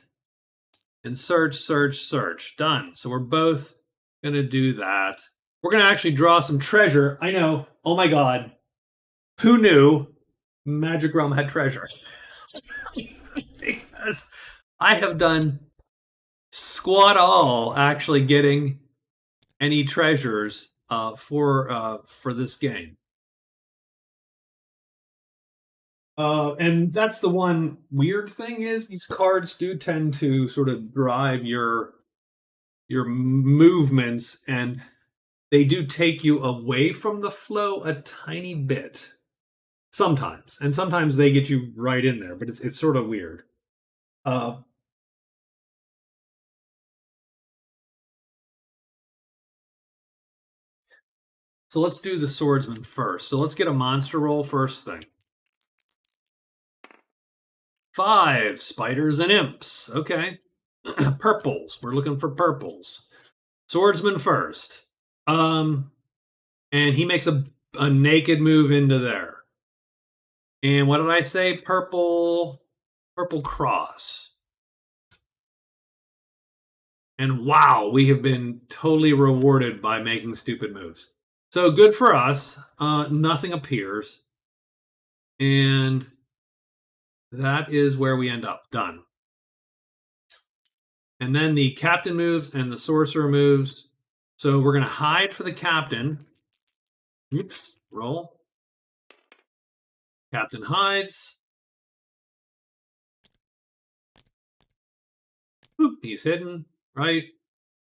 and search. Done. So we're both going to do that. We're going to actually draw some treasure. I know. Oh my God. Who knew Magic Realm had treasure? Because I have done squat all actually getting any treasures for this game. And that's the one weird thing is these cards do tend to sort of drive your movements, and they do take you away from the flow a tiny bit sometimes, and sometimes they get you right in there, but it's sort of weird. So let's do the swordsman first. So let's get a monster roll first thing. 5 spiders and imps. Okay. Purples. We're looking for purples. Swordsman first. And he makes a naked move into there. And what did I say? Purple cross. And wow, we have been totally rewarded by making stupid moves. So good for us. Nothing appears. And that is where we end up. Done. And then the captain moves and the sorcerer moves. So we're going to hide for the captain. Oops. Roll. Captain hides. Oop, he's hidden, right?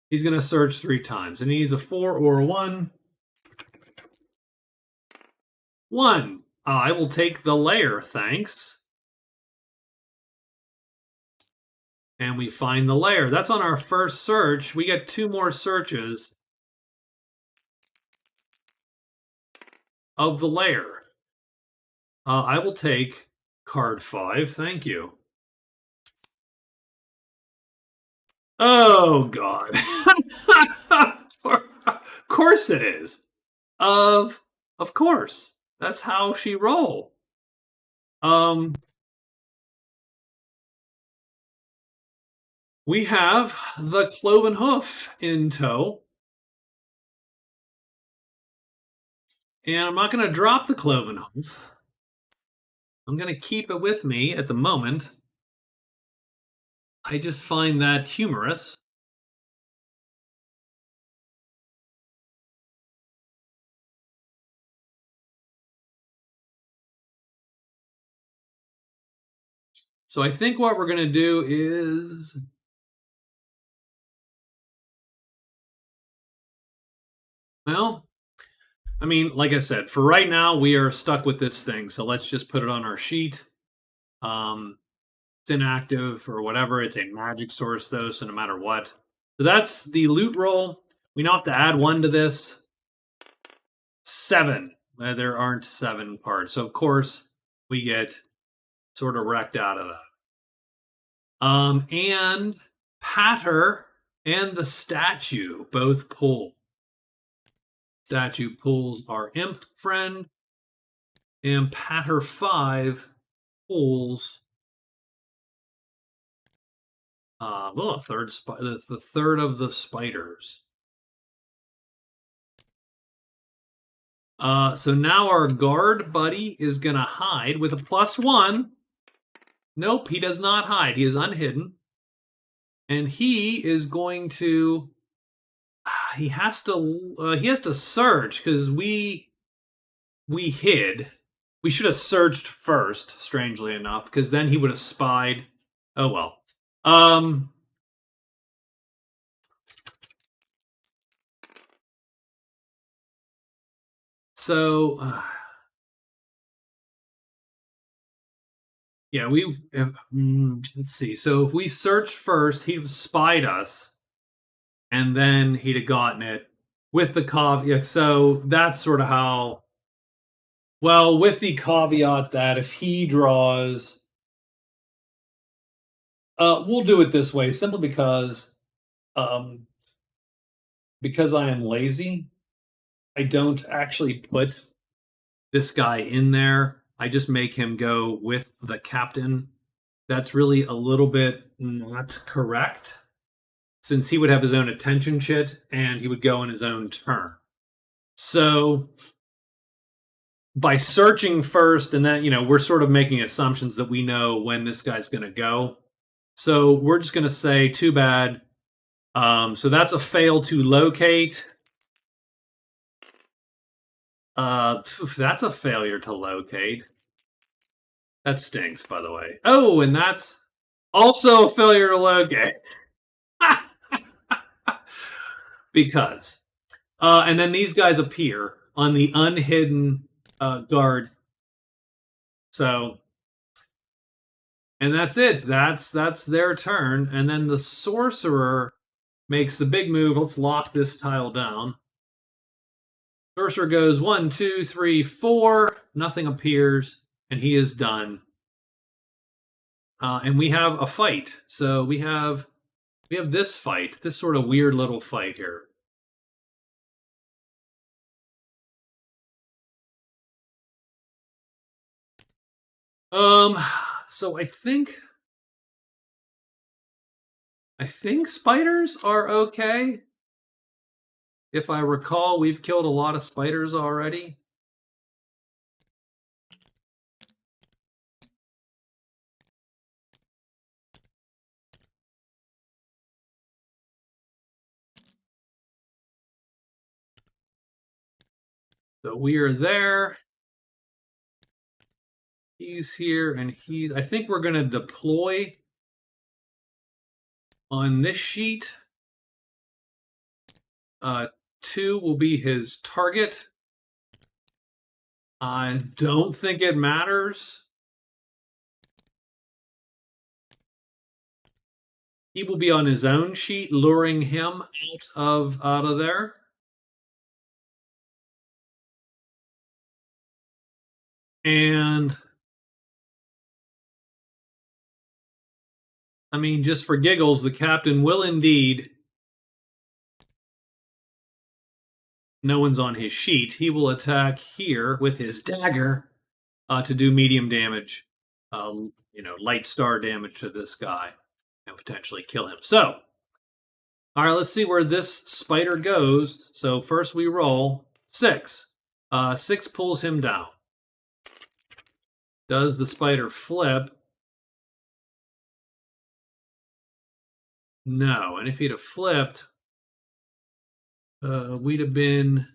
He's going to search 3 times. And he needs a 4 or a 1. 1. I will take the lair, thanks. And we find the lair. That's on our first search. We get 2 more searches. of the lair. I will take card 5. Thank you. Oh God! Of course it is. Of course. That's how she roll. We have the Cloven Hoof in tow. And I'm not going to drop the Cloven Hoof. I'm going to keep it with me at the moment. I just find that humorous. So I think what we're going to do is. Well, I mean, like I said, for right now, we are stuck with this thing. So let's just put it on our sheet. It's inactive or whatever. It's a magic source, though, so no matter what. So that's the loot roll. We now have to add 1 to this. 7. There aren't 7 cards. So, of course, we get sort of wrecked out of that. And Patter and the statue both pull. Statue pulls our imp friend, and Patter 5 pulls the third of the spiders. So now our guard buddy is going to hide with a +1. Nope, he does not hide. He is unhidden. And he is going to he has to search because we hid. We should have searched first, strangely enough, because then he would have spied. Oh well. So yeah, let's see. So if we searched first, he'd have spied us, and then he'd have gotten it with the caveat. So that's sort of how. Well, with the caveat that if he draws, we'll do it this way simply um, because I am lazy. I don't actually put this guy in there. I just make him go with the captain. That's really a little bit not correct, since he would have his own attention chit and he would go in his own turn. So by searching first, and then, we're sort of making assumptions that we know when this guy's going to go. So we're just going to say, too bad. So that's a fail to locate. That's a failure to locate. That stinks, by the way. Oh, and that's also a failure to locate. Because. And then these guys appear on the unhidden guard. So, and that's it. That's their turn. And then the sorcerer makes the big move. Let's lock this tile down. Sorcerer goes 1, 2, 3, 4. Nothing appears, and he is done. And we have a fight. So we have this fight, this sort of weird little fight here. So I think spiders are okay. If I recall, we've killed a lot of spiders already. So we are there. He's here, and I think we're going to deploy on this sheet. 2 will be his target. I don't think it matters. He will be on his own sheet, luring him out of there. And I mean, just for giggles, the captain will indeed, no one's on his sheet, he will attack here with his dagger to do medium damage, light star damage to this guy and potentially kill him. So, all right, let's see where this spider goes. So first we roll 6. 6 pulls him down. Does the spider flip? No. And if he'd have flipped, we'd have been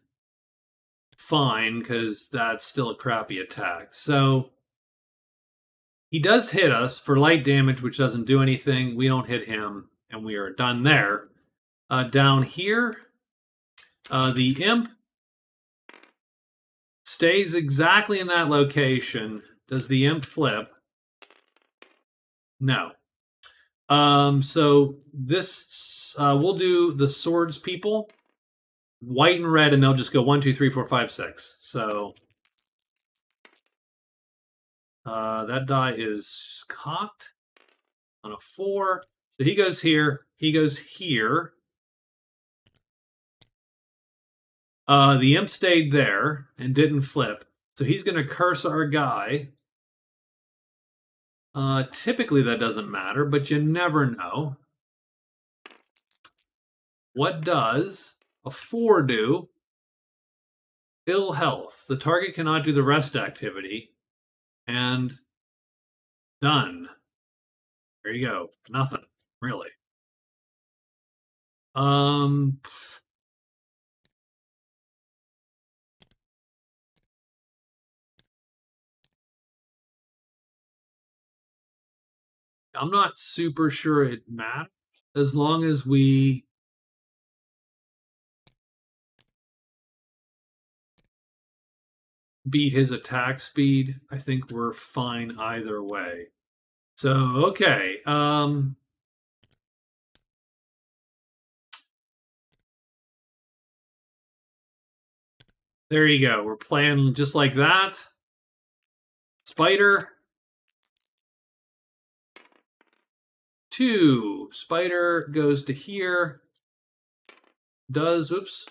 fine because that's still a crappy attack. So he does hit us for light damage, which doesn't do anything. We don't hit him, and we are done there. Down here, the imp stays exactly in that location. Does the imp flip? No. So this, we'll do the swords people, white and red, and they'll just go 1, 2, 3, 4, 5, 6. So that die is cocked on a 4. So he goes here. He goes here. The imp stayed there and didn't flip. So he's going to curse our guy. Typically that doesn't matter, but you never know. What does a 4 do? Ill health. The target cannot do the rest activity. And done. There you go. Nothing, really. I'm not super sure it matters as long as we beat his attack speed. I think we're fine either way. So, okay. There you go. We're playing just like that. Spider. 2. Spider goes to here. Oops.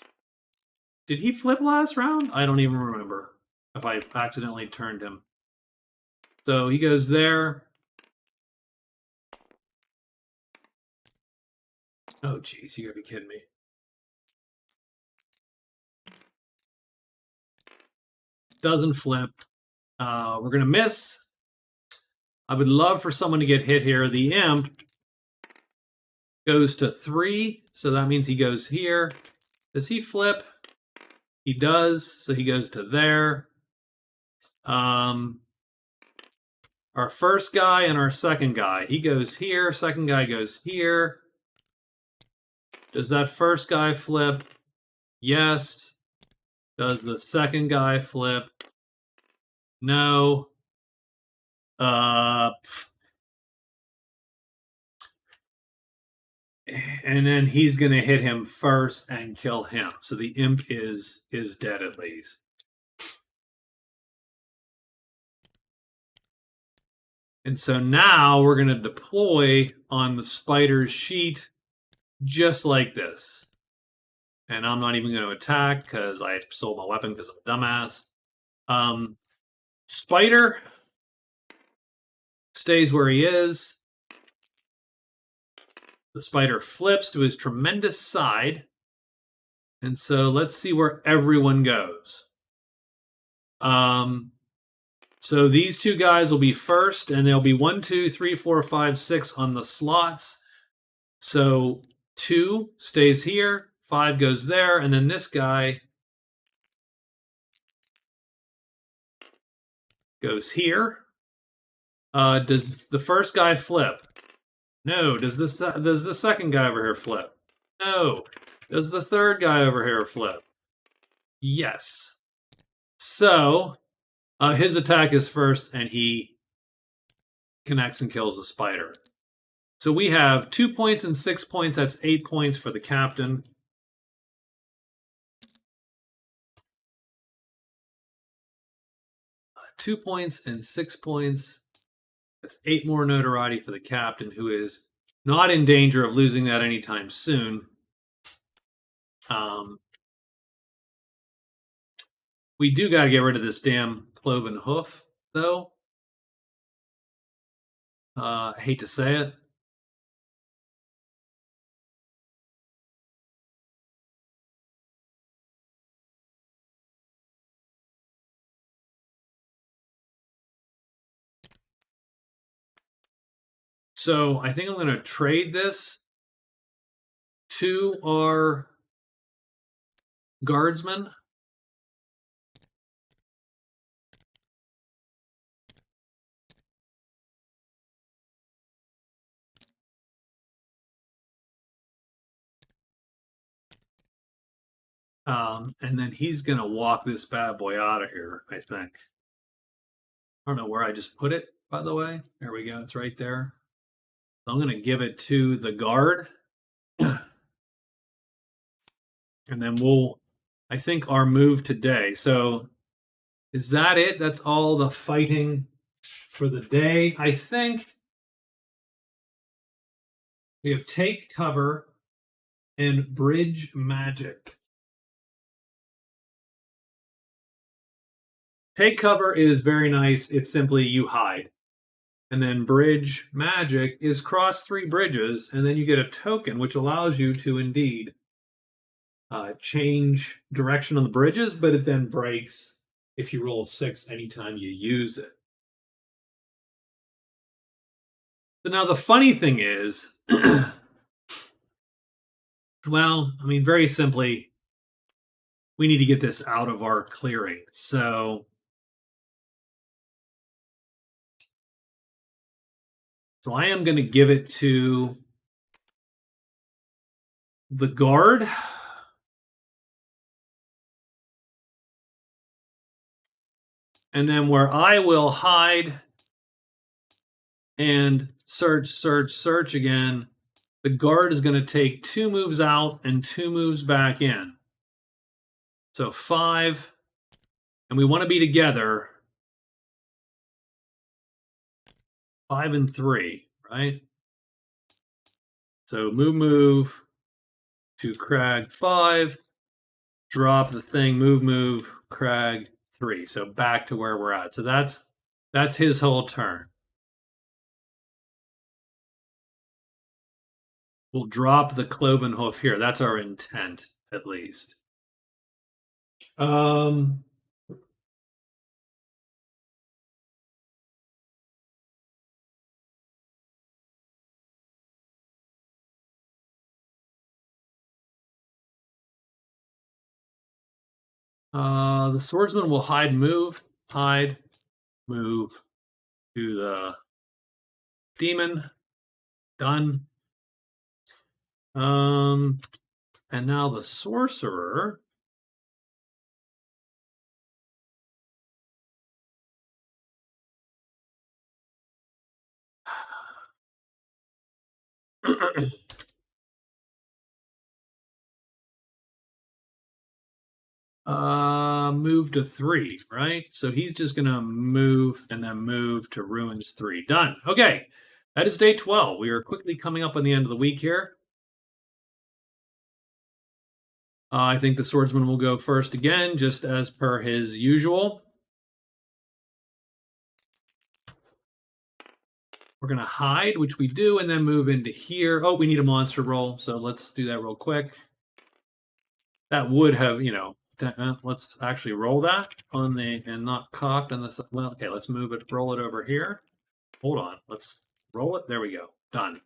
Did he flip last round? I don't even remember if I accidentally turned him. So he goes there. Oh, geez, you gotta be kidding me. Doesn't flip. We're gonna miss. I would love for someone to get hit here. The imp goes to 3, so that means he goes here. Does he flip? He does, so he goes to there. Our first guy and our second guy. He goes here, second guy goes here. Does that first guy flip? Yes. Does the second guy flip? No. And then he's going to hit him first and kill him. So the imp is dead at least. And so now we're going to deploy on the spider's sheet just like this. And I'm not even going to attack because I sold my weapon because I'm a dumbass. Spider stays where he is. The spider flips to his tremendous side. And so let's see where everyone goes. So these 2 guys will be first, and there'll be 1, 2, 3, 4, 5, 6 on the slots. So 2 stays here, 5 goes there, and then this guy goes here. Does the first guy flip? No. Does the second guy over here flip? No. Does the third guy over here flip? Yes. So his attack is first, and he connects and kills the spider. So we have 2 points and 6 points. That's 8 points for the captain. 2 points and 6 points. That's 8 more notoriety for the captain, who is not in danger of losing that anytime soon. We do got to get rid of this damn cloven hoof, though. I hate to say it. So I think I'm going to trade this to our guardsman. And then he's going to walk this bad boy out of here, I think. I don't know where I just put it, by the way. There we go. It's right there. So I'm going to give it to the guard. And then I think our move today. So is that it? That's all the fighting for the day. I think we have take cover and bridge magic. Take cover is very nice. It's simply you hide. And then bridge magic is cross 3 bridges, and then you get a token which allows you to indeed change direction on the bridges, but it then breaks if you roll 6 anytime you use it. So now the funny thing is, well, I mean, very simply, we need to get this out of our clearing. So I am going to give it to the guard. And then where I will hide and search again, the guard is going to take 2 moves out and 2 moves back in. So 5, and we want to be together. 5 and 3, right? So move to Crag 5, drop the thing, move, Crag 3. So back to where we're at. So that's his whole turn. We'll drop the cloven hoof here. That's our intent, at least. The swordsman will hide, move to the demon. Done. And now the sorcerer. Move to 3, right? So he's just gonna move and then move to ruins 3. Done. Okay, that is day 12. We are quickly coming up on the end of the week here. I think the swordsman will go first again, just as per his usual. We're going to hide, which we do, and then move into here. Oh, we need a monster roll, so let's do that real quick. That would have, let's actually roll that on the, and not cocked on this. Well, okay, let's move it, roll it over here. Hold on, let's roll it. There we go. Done.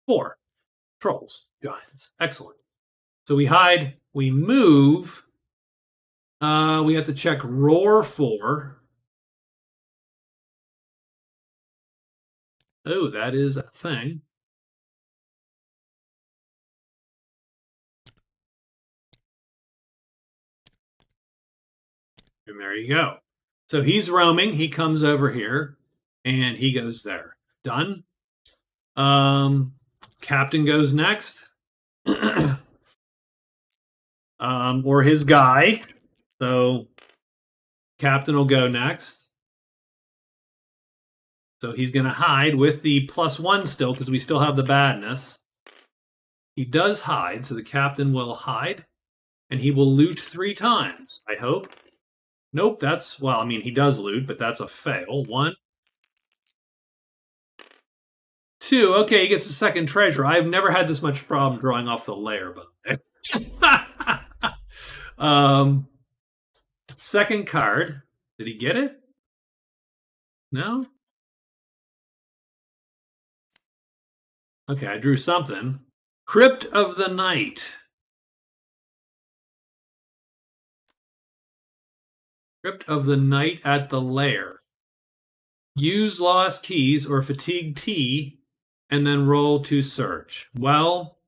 4. Trolls, giants. Excellent. So we hide, we move. We have to check roar 4. Oh, that is a thing. And there you go. So he's roaming. He comes over here, and he goes there. Done. Captain goes next. Or his guy. So Captain will go next. So he's going to hide with the +1 still because we still have the badness. He does hide, so the captain will hide. And he will loot 3 times, I hope. Nope, that's, well, I mean, he does loot, but that's a fail. 1, 2. Okay, he gets a second treasure. I've never had this much problem drawing off the layer, but second card. Did he get it? No? Okay, I drew something. Crypt of the Night. Crypt of the Night at the Lair. Use lost keys or fatigue T and then roll to search. Well,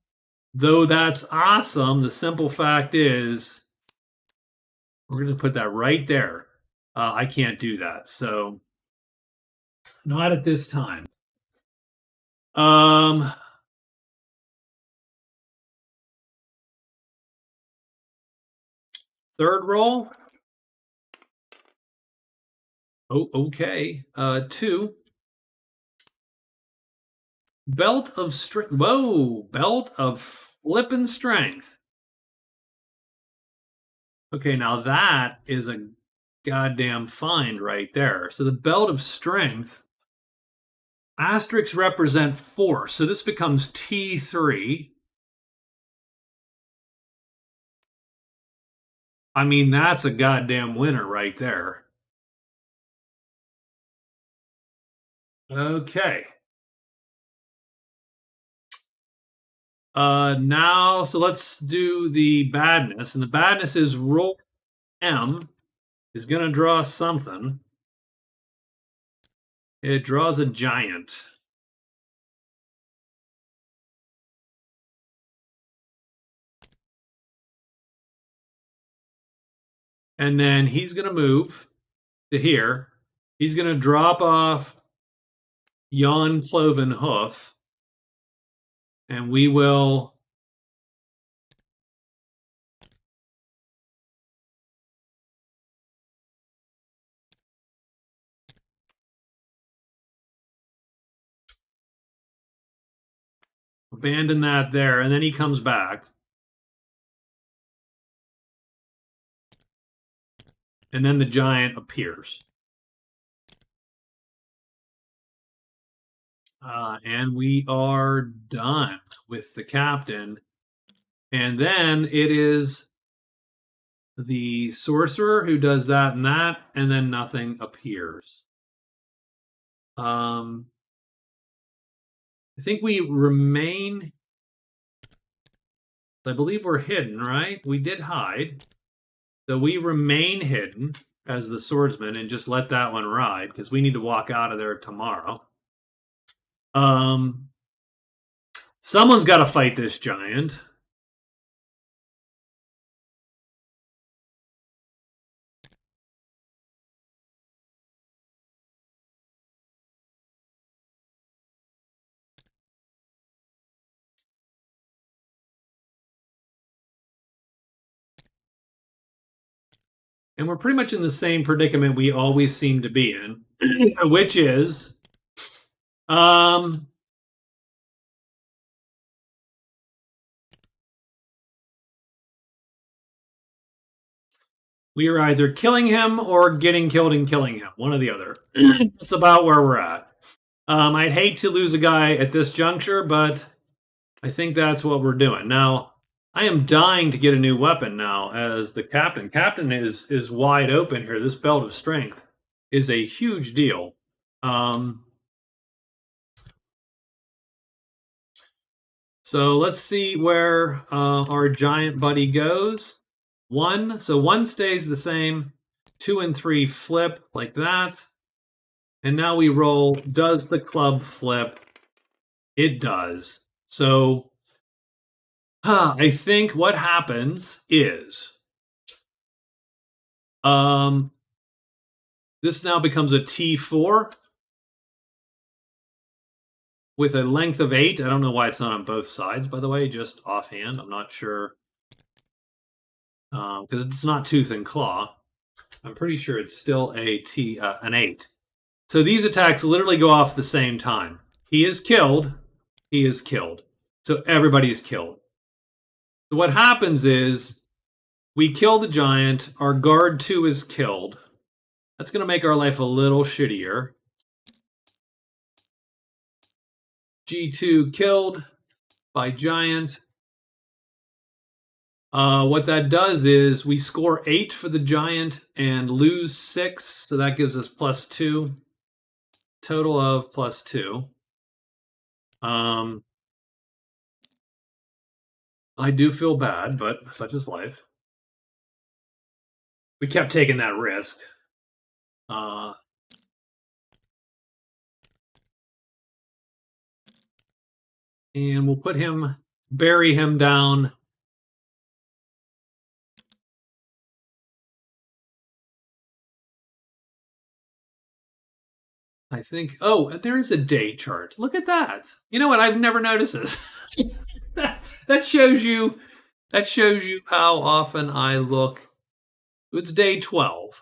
though that's awesome, the simple fact is we're going to put that right there. I can't do that. So not at this time. Third roll. Oh, okay. 2. Belt of strength. Whoa, belt of flippin' strength. Okay, now that is a goddamn find right there. So the belt of strength. Asterisks represent force, so this becomes T3. I mean, that's a goddamn winner right there. Okay. Now, so let's do the badness. And the badness is roll M is going to draw something. It draws a giant. And then he's going to move to here. He's going to drop off yon cloven hoof. And we will abandon that there. And then he comes back. And then the giant appears. And we are done with the captain. And then it is the sorcerer who does that, and then nothing appears. I think we remain. I believe we're hidden, right? We did hide. So we remain hidden as the swordsman and just let that one ride because we need to walk out of there tomorrow. Someone's got to fight this giant. And we're pretty much in the same predicament we always seem to be in, which is we are either killing him or getting killed and killing him, one or the other. That's about where we're at. I'd hate to lose a guy at this juncture, but I think that's what we're doing. Now, I am dying to get a new weapon now as the captain. Captain is wide open here. This belt of strength is a huge deal. So let's see where our giant buddy goes. 1, so 1 stays the same. 2 and 3 flip like that. And now we roll, does the club flip? It does. So I think what happens is this now becomes a T4 with a length of 8. I don't know why it's not on both sides, by the way, just offhand. I'm not sure. Because it's not tooth and claw. I'm pretty sure it's still an 8. So these attacks literally go off at the same time. He is killed. He is killed. So everybody's killed. So what happens is we kill the giant. Our guard 2 is killed. That's going to make our life a little shittier. G2 killed by giant. What that does is we score 8 for the giant and lose 6. So that gives us +2. Total of +2. I do feel bad, but such is life. We kept taking that risk. And we'll bury him down. I think, oh, there is a day chart. Look at that. You know what? I've never noticed this. that shows you how often I look. It's day 12.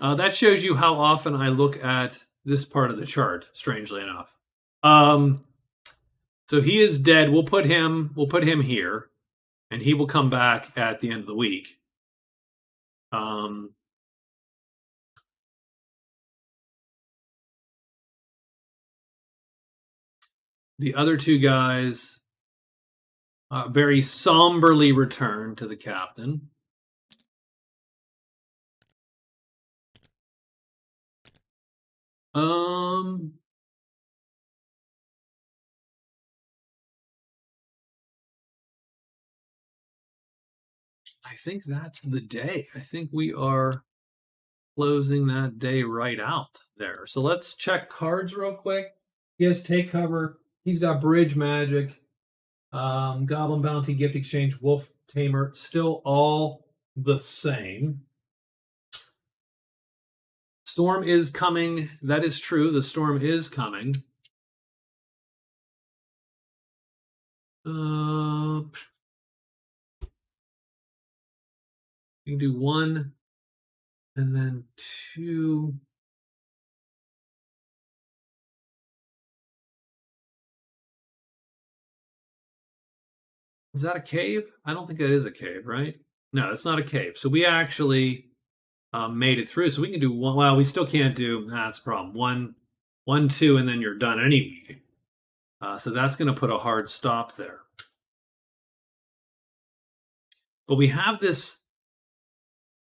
That shows you how often I look at this part of the chart, strangely enough. So he is dead. We'll put him here, and he will come back at the end of the week. The other 2 guys very somberly return to the captain. I think that's the day. I think we are closing that day right out there. So let's check cards real quick. He has take cover. He's got bridge magic, goblin bounty, gift exchange, wolf tamer, still all the same. Storm is coming. That is true. The storm is coming. You can do 1 and then 2. Is that a cave? I don't think that is a cave, right? No, it's not a cave. So we actually made it through. So we can do 1. Well, we still can't do. That's a problem. 1, 2, and then you're done anyway. So that's going to put a hard stop there. But we have this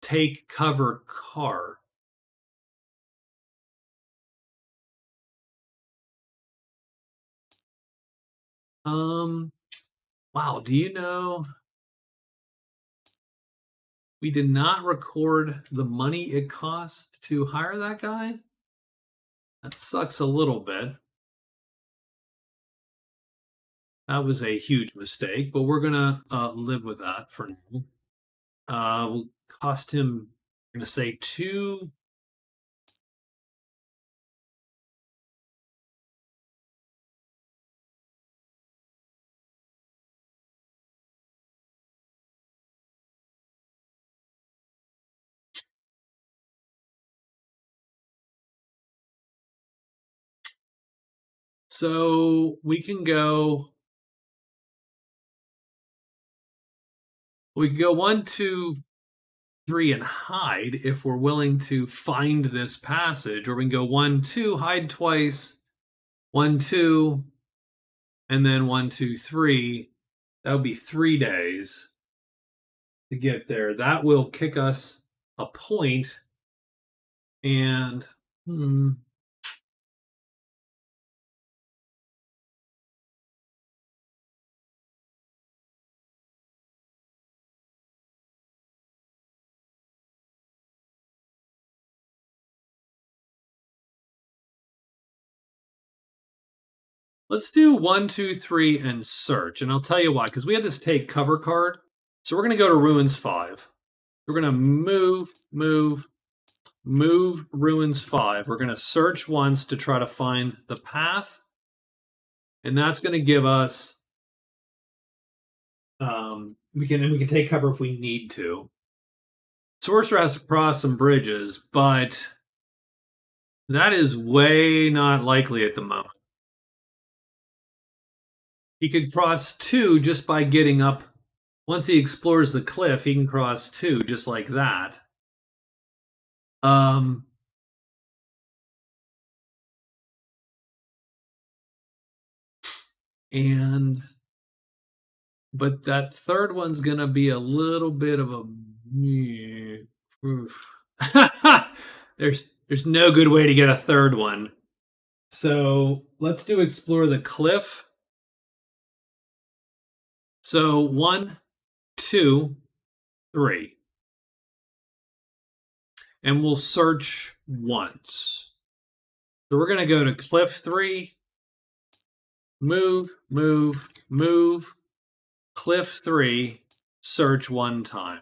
take cover card. Wow, do you know we did not record the money it cost to hire that guy? That sucks a little bit. That was a huge mistake, but we're gonna live with that for now. Will cost him. I'm gonna say 2. So we can go. We can go 1, 2, 3 and hide if we're willing to find this passage, or we can go 1, 2, hide twice, 1, 2, and then 1, 2, 3. That would be 3 days to get there. That will kick us a point. And let's do 1, 2, 3 and search. And I'll tell you why, because we have this take cover card. So we're going to go to Ruins 5. We're going to move Ruins 5. We're going to search once to try to find the path. And that's going to give us we can take cover if we need to. Sorcerer has to cross some bridges, but that is way not likely at the moment. He could cross 2 just by getting up. Once he explores the cliff, he can cross 2 just like that. Um, and but that third one's gonna be a little bit of a there's no good way to get a third one. So let's do explore the cliff. So 1, 2, 3. And we'll search once. So we're gonna go to cliff 3, move, move, move, cliff 3, search 1 time.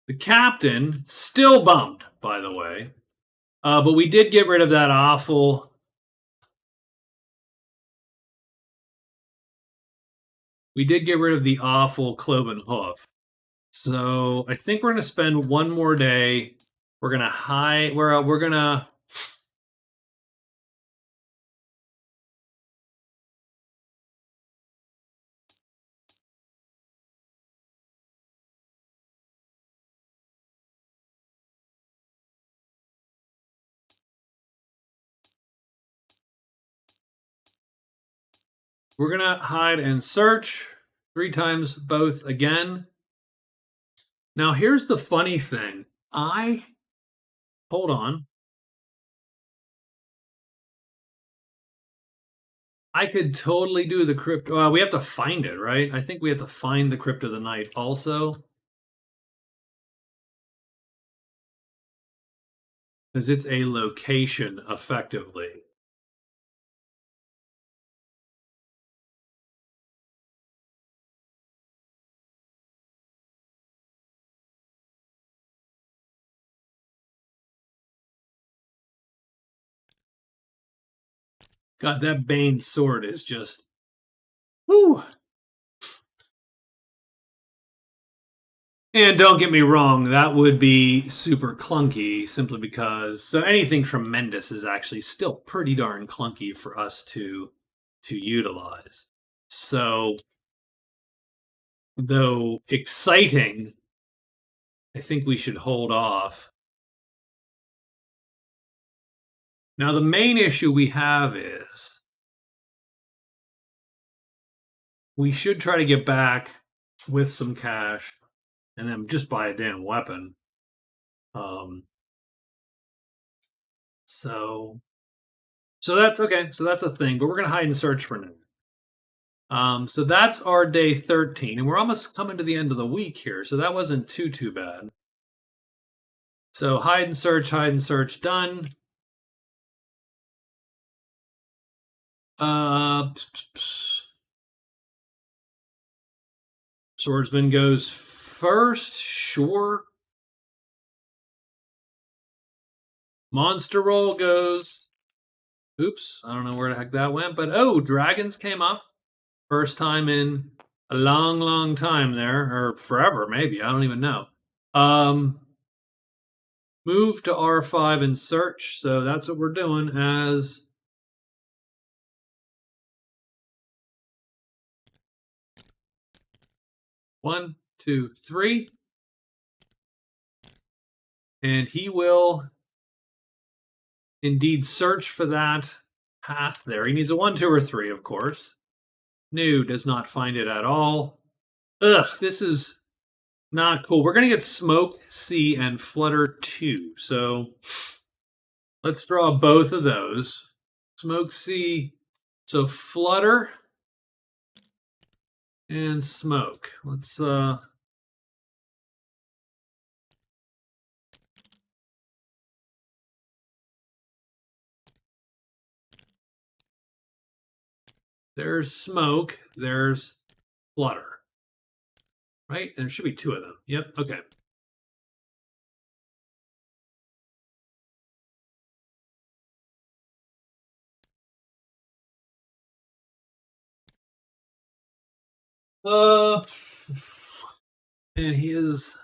The captain still bummed, by the way. But we did get rid of that awful. We did get rid of the awful cloven hoof. So I think we're gonna spend one more day. We're gonna hide. We're gonna. We're gonna hide and search 3 times both again. Now here's the funny thing. Hold on. I could totally do the crypt. Well, we have to find it, right? I think we have to find the crypt of the night also, because it's a location effectively. God, that Bane sword is just. Whew. And don't get me wrong, that would be super clunky simply because so anything tremendous is actually still pretty darn clunky for us to utilize. So, though exciting, I think we should hold off. Now, the main issue we have is we should try to get back with some cash and then just buy a damn weapon. Um, so, so that's okay. So that's a thing, but we're gonna hide and search for now. So that's our day 13, and we're almost coming to the end of the week here. So that wasn't too bad. So hide and search, done. Uh, Swordsman goes first, sure. Monster roll goes. Oops, I don't know where the heck that went, but oh, dragons came up. First time in a long time there, or forever maybe. I don't even know. Move to R5 and search. So that's what we're doing as. One, two, three. And he will indeed search for that path there. He needs a 1, 2, or 3, of course. No, does not find it at all. Ugh, this is not cool. We're going to get Smoke C and Flutter 2. So let's draw both of those. Smoke C. So Flutter and Smoke. Let's there's Smoke, there's Flutter. Right? And there should be 2 of them. Yep, okay. And he is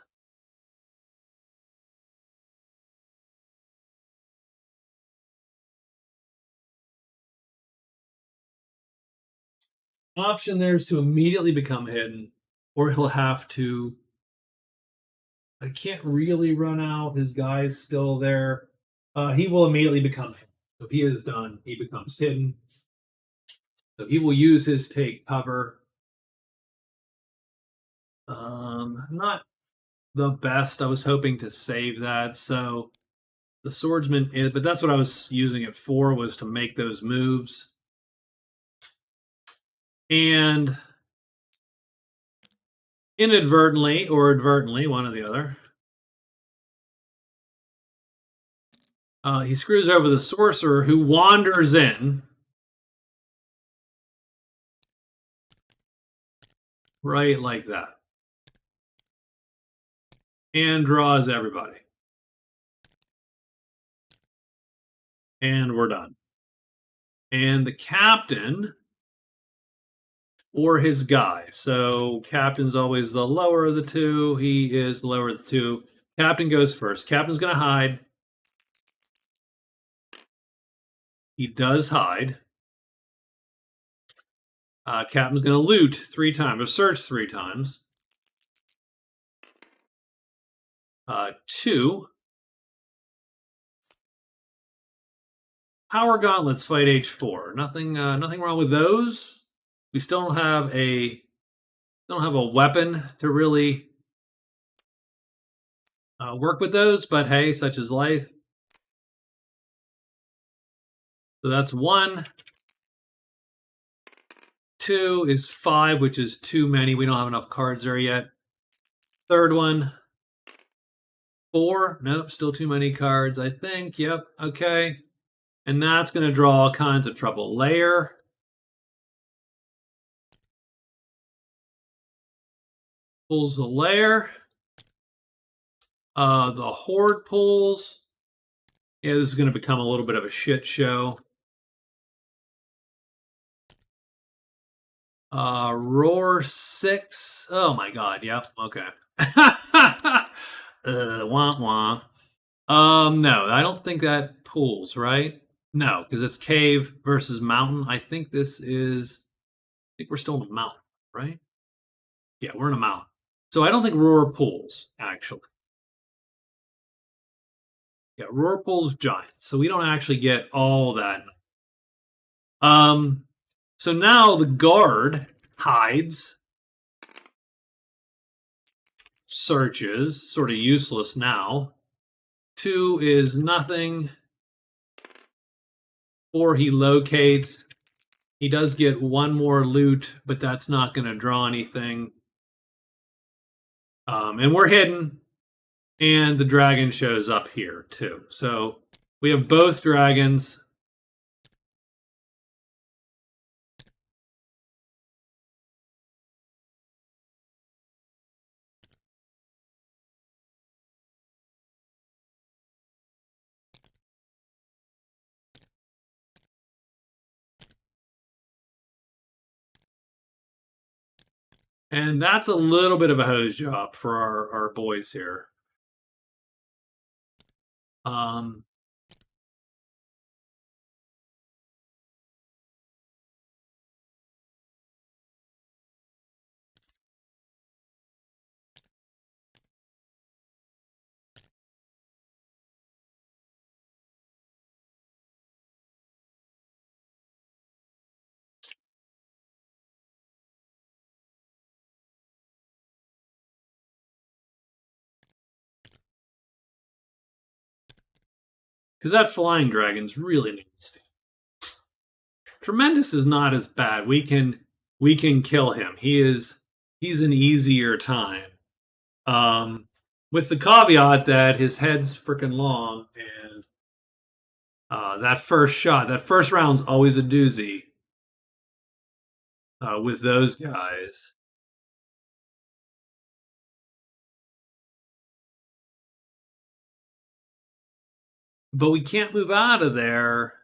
Option there is to immediately become hidden, or he'll have to. I can't really run out. His guy's still there. He will immediately become hidden. So he is done. He becomes hidden. So he will use his take cover. Not the best. I was hoping to save that. So the swordsman is, but that's what I was using it for, was to make those moves. And inadvertently or advertently, one or the other, he screws over the sorcerer, who wanders in right like that and draws everybody. And we're done. And the captain or his guy. So captain's always the lower of the two. He is the lower of the two. Captain goes first. Captain's going to hide. He does hide. Captain's going to loot 3 times or search 3 times. 2. Power gauntlets fight H4. Nothing wrong with those. We still don't have a weapon to really work with those, but hey, such is life. So that's 1. 2 is 5, which is too many. We don't have enough cards there yet. Third one. 4. Nope, still too many cards, I think. Yep, okay. And that's going to draw all kinds of trouble. Layer. Pulls the layer. The horde pulls. Yeah, this is going to become a little bit of a shit show. Roar 6. Oh my god, yep, okay. Wah wah. No, I don't think that pulls, right? No, because it's cave versus mountain. I think we're still in a mountain, right? Yeah, we're in a mountain. So I don't think roar pulls, actually. Yeah, roar pulls giant. So we don't actually get all that. So now the guard hides, searches, sort of useless now. 2 is nothing. 4, he locates. He does get 1 more loot, but that's not going to draw anything. And we're hidden. And the dragon shows up here, too. So we have both dragons. And that's a little bit of a hose job for our boys here. Because that flying dragon's really nasty. Tremendous is not as bad. We can kill him. He's an easier time. With the caveat that his head's freaking long, and that first shot, that first round's always a doozy with those guys. But we can't move out of there.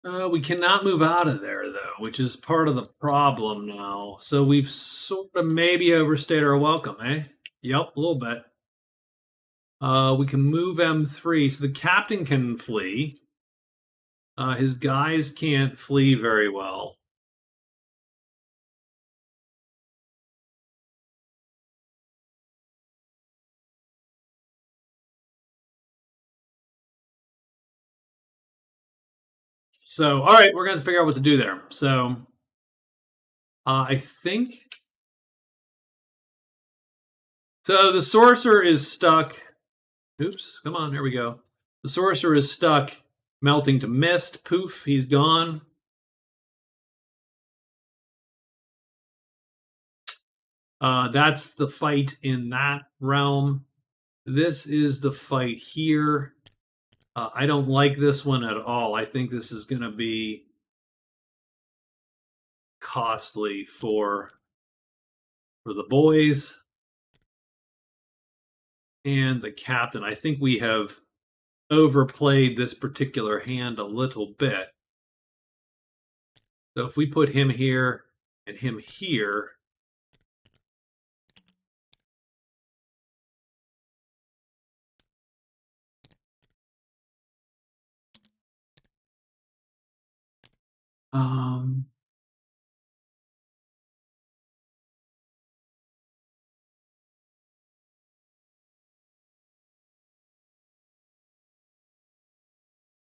We cannot move out of there, though, which is part of the problem now. So we've sort of maybe overstayed our welcome, eh? Yep, a little bit. We can move M3, so the captain can flee. His guys can't flee very well. So, all right, we're going to figure out what to do there. So, I think. So the sorcerer is stuck. Oops, come on, here we go. The sorcerer is stuck, melting to mist. Poof, he's gone. That's the fight in that realm. This is the fight here. I don't like this one at all. I think this is going to be costly for the boys and the captain. I think we have overplayed this particular hand a little bit. So if we put him here and him here,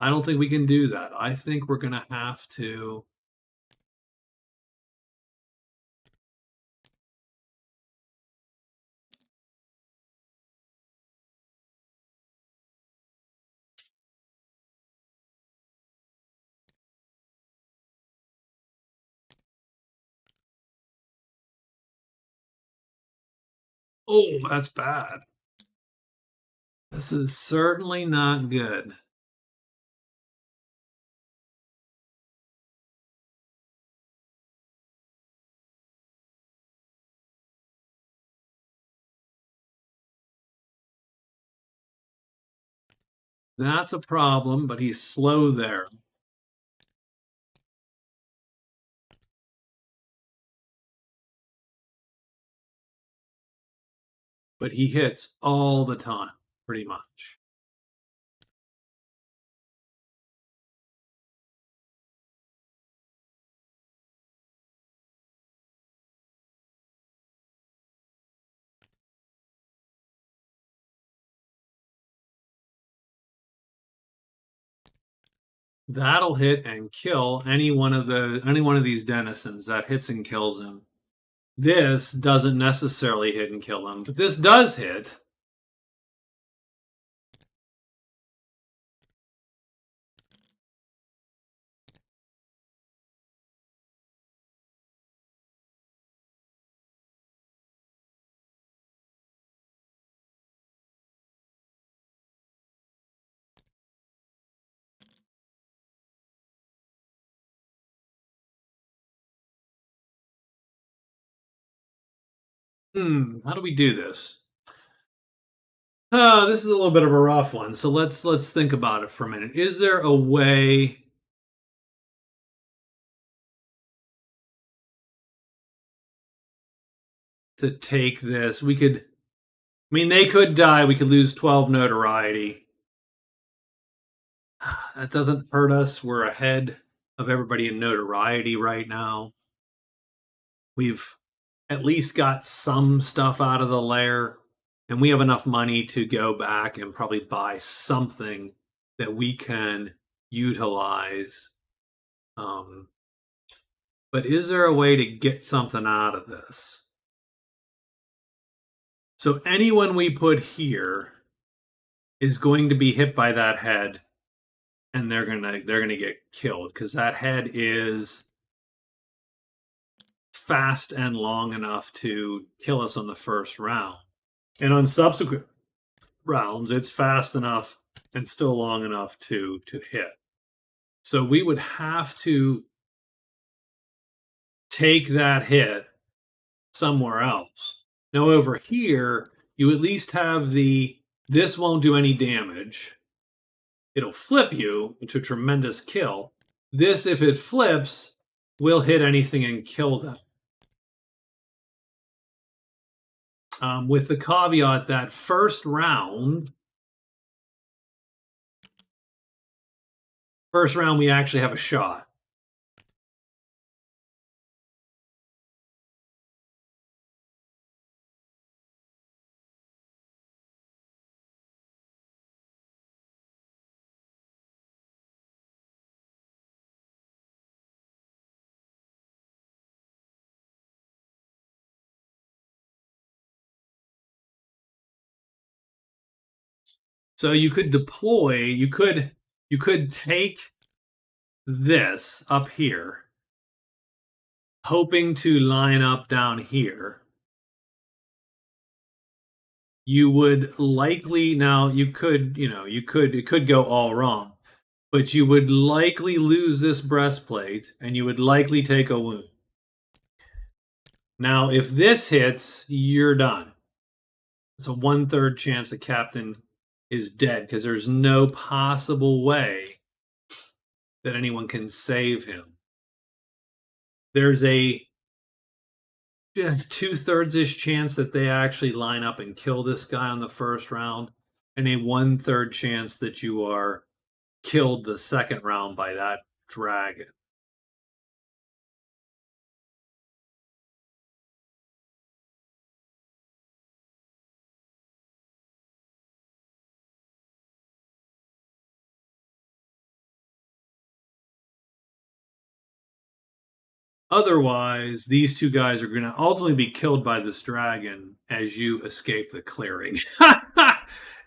I don't think we can do that. I think we're going to have to. Oh, that's bad. This is certainly not good. That's a problem, but he's slow there. But he hits all the time, pretty much. That'll hit and kill any one of these denizens. That hits and kills him. This doesn't necessarily hit and kill him, but this does hit. How do we do this? This is a little bit of a rough one. So let's think about it for a minute. Is there a way to take this? We could. I mean, they could die. We could lose 12 notoriety. That doesn't hurt us. We're ahead of everybody in notoriety right now. We've at least got some stuff out of the lair, and we have enough money to go back and probably buy something that we can utilize. But is there a way to get something out of this? So anyone we put here is going to be hit by that head, and they're gonna get killed because that head is fast and long enough to kill us on the first round. And on subsequent rounds, it's fast enough and still long enough to hit. So we would have to take that hit somewhere else. Now over here, you at least have this won't do any damage. It'll flip you into a tremendous kill. This, if it flips, will hit anything and kill them. With the caveat that first round, First round, we actually have a shot. So you could deploy, you could take this up here, hoping to line up down here. You would likely, now you could, it could go all wrong, but you would likely lose this breastplate and you would likely take a wound. Now, if this hits, you're done. It's a 1/3 chance the captain is dead because there's no possible way that anyone can save him. There's a 2/3-ish chance that they actually line up and kill this guy on the first round, and a 1/3 chance that you are killed the second round by that dragon. Otherwise, these two guys are going to ultimately be killed by this dragon as you escape the clearing.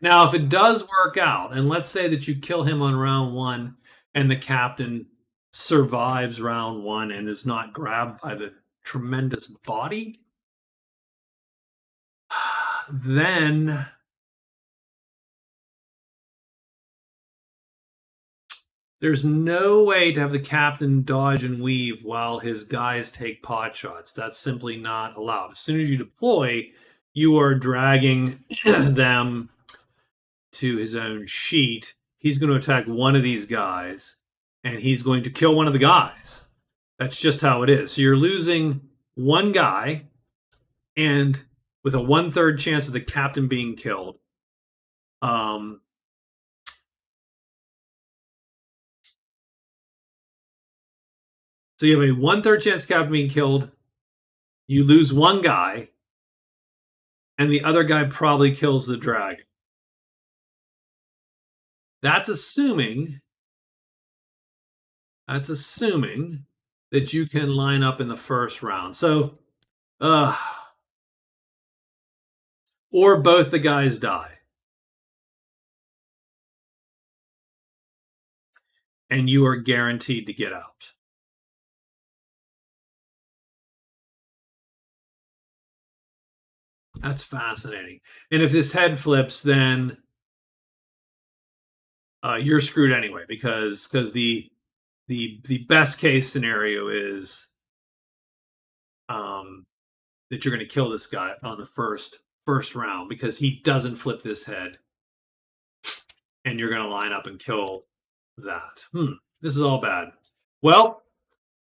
Now, if it does work out, and let's say that you kill him on round 1 and the captain survives round 1 and is not grabbed by the tremendous body, then there's no way to have the captain dodge and weave while his guys take pot shots. That's simply not allowed. As soon as you deploy, you are dragging them to his own sheet. He's going to attack one of these guys, and he's going to kill one of the guys. That's just how it is. So you're losing one guy, and with a 1/3 chance of the captain being killed. So you have a 1/3 chance of the captain being killed. You lose one guy, and the other guy probably kills the dragon. That's assuming that you can line up in the first round. So, or both the guys die. And you are guaranteed to get out. That's fascinating. And if this head flips, then you're screwed anyway, because the best case scenario is that you're going to kill this guy on the first round because he doesn't flip this head, and you're going to line up and kill that. This is all bad. Well,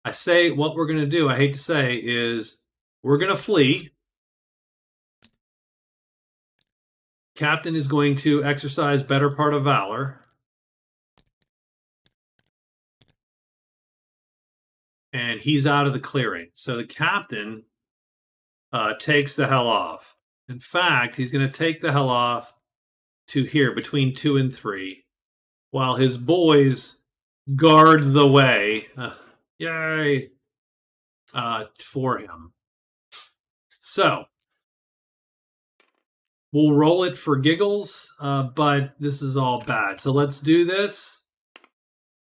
I say what we're going to do, I hate to say, is we're going to flee. Captain is going to exercise better part of valor. And he's out of the clearing. So the captain takes the hell off. In fact, he's going to take the hell off to here between 2 and 3 while his boys guard the way. Yay. For him. So we'll roll it for giggles, but this is all bad. So let's do this.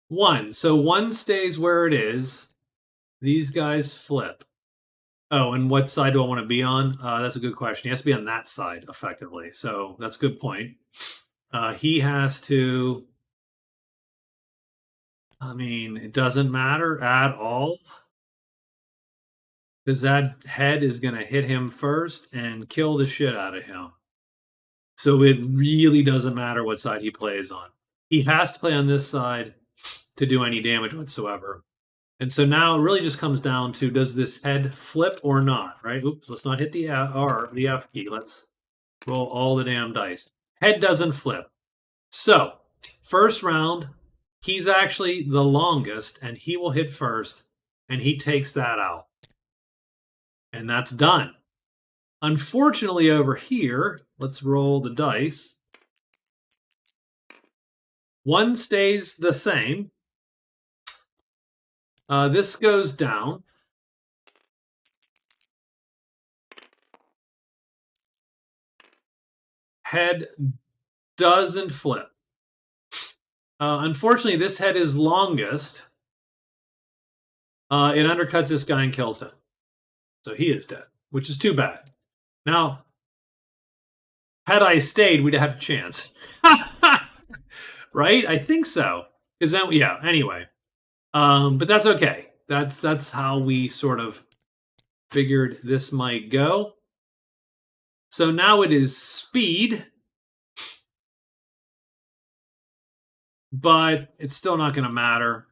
1. So 1 stays where it is. These guys flip. Oh, and what side do I want to be on? That's a good question. He has to be on that side, effectively. So that's a good point. He has to... I mean, it doesn't matter at all. Because that head is going to hit him first and kill the shit out of him. So it really doesn't matter what side he plays on. He has to play on this side to do any damage whatsoever. And so now it really just comes down to, does this head flip or not, right? Oops, let's not hit the F key. Let's roll all the damn dice. Head doesn't flip. So, first round, He's actually the longest, and he will hit first, and he takes that out. And that's done. Unfortunately, over here, let's roll the dice. One stays the same. This goes down. Head doesn't flip. Unfortunately, this head is longest. It undercuts this guy and kills him. So he is dead, which is too bad. Now, had I stayed, we'd have had a chance. Right? I think so. Because then, yeah, anyway. But that's okay. That's how we sort of figured this might go. So now it is speed. But it's still not going to matter.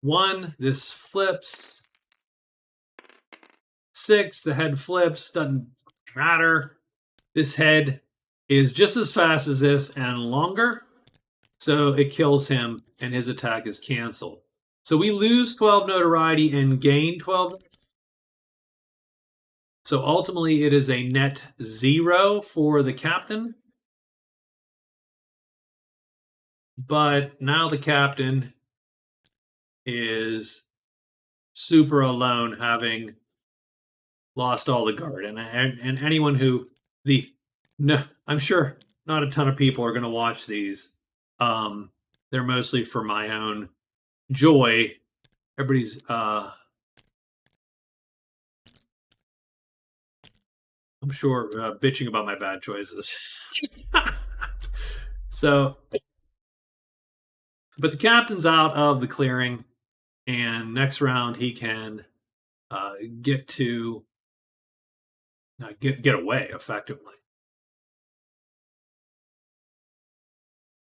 1, this flips. 6, the head flips, doesn't matter. This head is just as fast as this and longer, so it kills him and his attack is canceled. So we lose 12 notoriety and gain 12. So ultimately it is a net 0 for the captain. But now the captain is super alone, having lost all the guard. And anyone who I'm sure not a ton of people are going to watch these. They're mostly for my own joy. Everybody's I'm sure bitching about my bad choices. So, but the captain's out of the clearing, and next round he can get to get away effectively.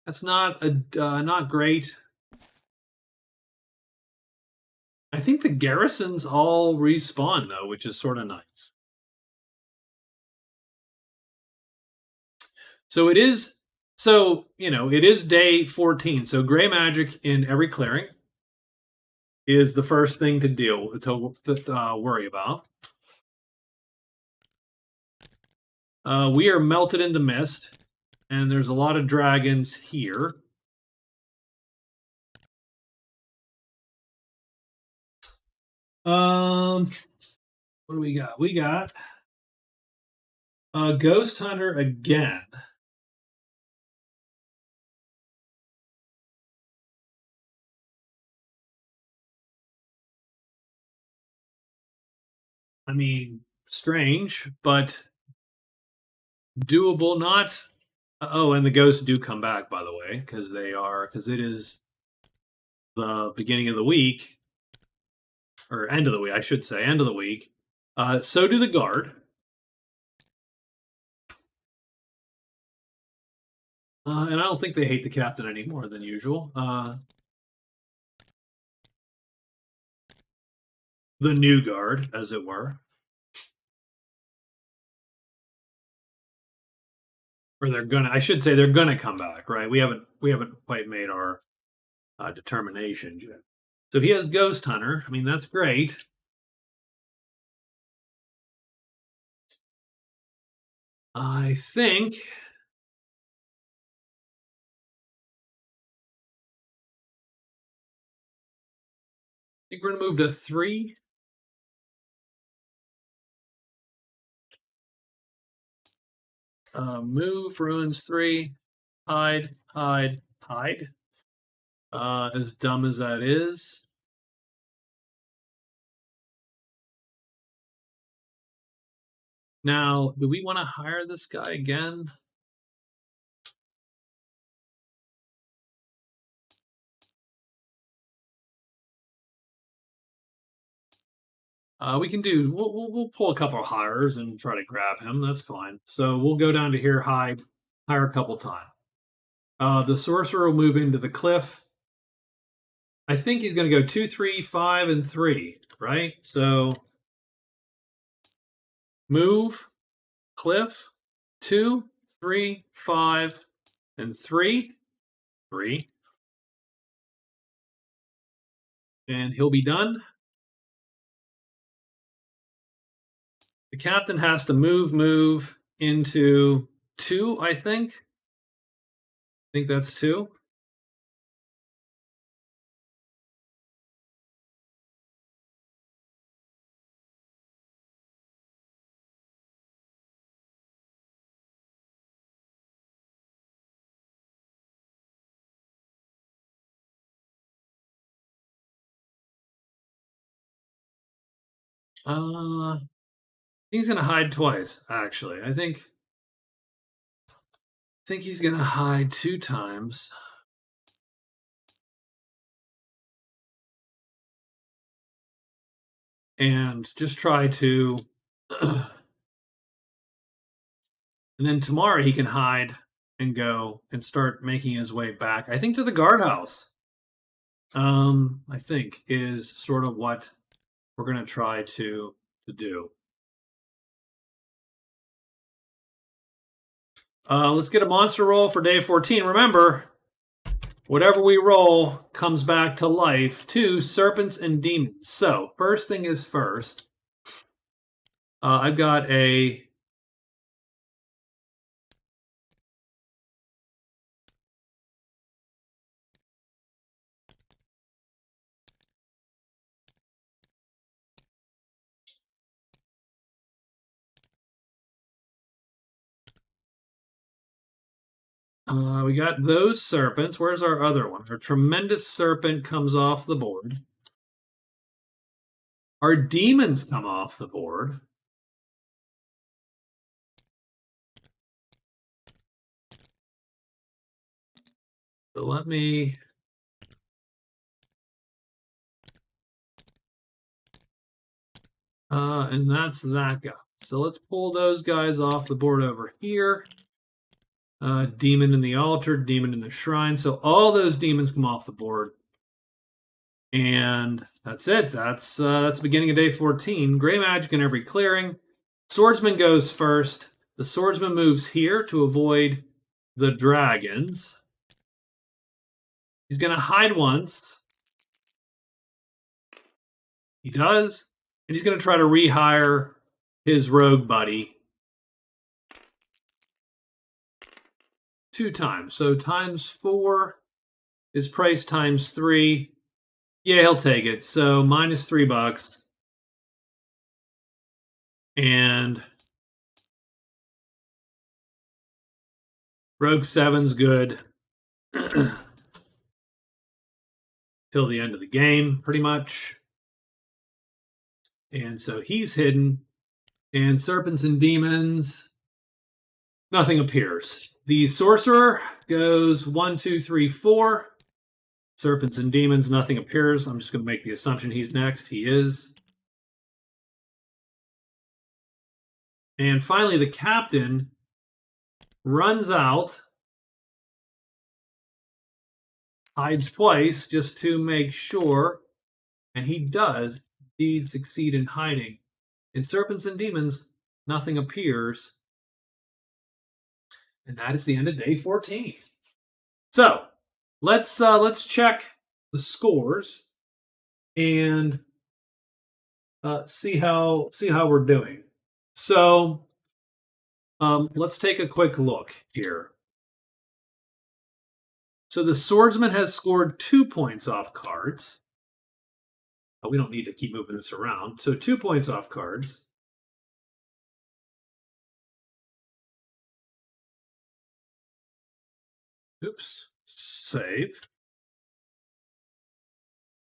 That's not not great. I think the garrisons all respawn though, which is sort of nice. So it is. So it is day 14. So gray magic in every clearing is the first thing to worry about. We are melted in the mist, and there's a lot of dragons here. What do we got? We got Ghost Hunter again. I mean, strange, but doable. Not. Oh, and the ghosts do come back, by the way, because it is the beginning of the week, or end of the week, I should say, end of the week. So do the guard. And I don't think they hate the captain any more than usual. The new guard, as it were. Or I should say they're gonna come back, right? We haven't quite made our determination yet. So he has Ghost Hunter. I mean, that's great. I think we're going to move to 3. Move, ruins 3. Hide. As dumb as that is. Now, do we want to hire this guy again? We can do. We'll pull a couple of hires and try to grab him. That's fine. So we'll go down to here, hire a couple times. The sorcerer will move into the cliff. I think he's going to go 2, 3, 5, and 3. Right. So move, cliff, 2, 3, 5, and 3. 3. And he'll be done. The captain has to move into 2, I think. I think that's 2. He's gonna hide twice, actually. I think he's gonna hide 2 times. And just try to and then tomorrow he can hide and go and start making his way back. I think to the guardhouse. I think is sort of what we're gonna try to do. Let's get a monster roll for day 14. Remember, whatever we roll comes back to life. 2 serpents and demons. So first thing is first. I've got a we got those serpents. Where's our other one? Our tremendous serpent comes off the board. Our demons come off the board. So let me and that's that guy. So let's pull those guys off the board over here. Demon in the altar, demon in the shrine. So all those demons come off the board. And that's it. That's the beginning of day 14. Gray magic in every clearing. Swordsman goes first. The swordsman moves here to avoid the dragons. He's going to hide once. He does. And he's going to try to rehire his rogue buddy 2 times. So times 4 is price times 3. Yeah, he'll take it. So minus $3. And Rogue 7's good till the end of the game, pretty much. And so he's hidden. And Serpents and Demons, nothing appears. The Sorcerer goes 1, 2, 3, 4. Serpents and Demons, nothing appears. I'm just going to make the assumption he's next. He is. And finally, the Captain runs out, hides twice just to make sure, and he does indeed succeed in hiding. In Serpents and Demons, nothing appears. And that is the end of day 14. So let's check the scores and see how we're doing. So let's take a quick look here. So the swordsman has scored 2 points off cards. Oh, we don't need to keep moving this around. So 2 points off cards. Oops. Save.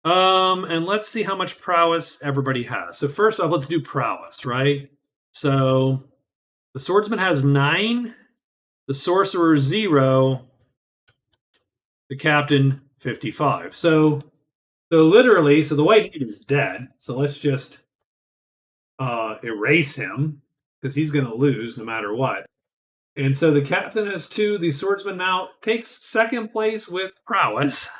And let's see how much prowess everybody has. So first off, let's do prowess, right? So the swordsman has 9, the sorcerer 0, the captain 55. So literally, so the white knight is dead. So let's just erase him because he's going to lose no matter what. And so the captain has 2. The swordsman now takes second place with prowess.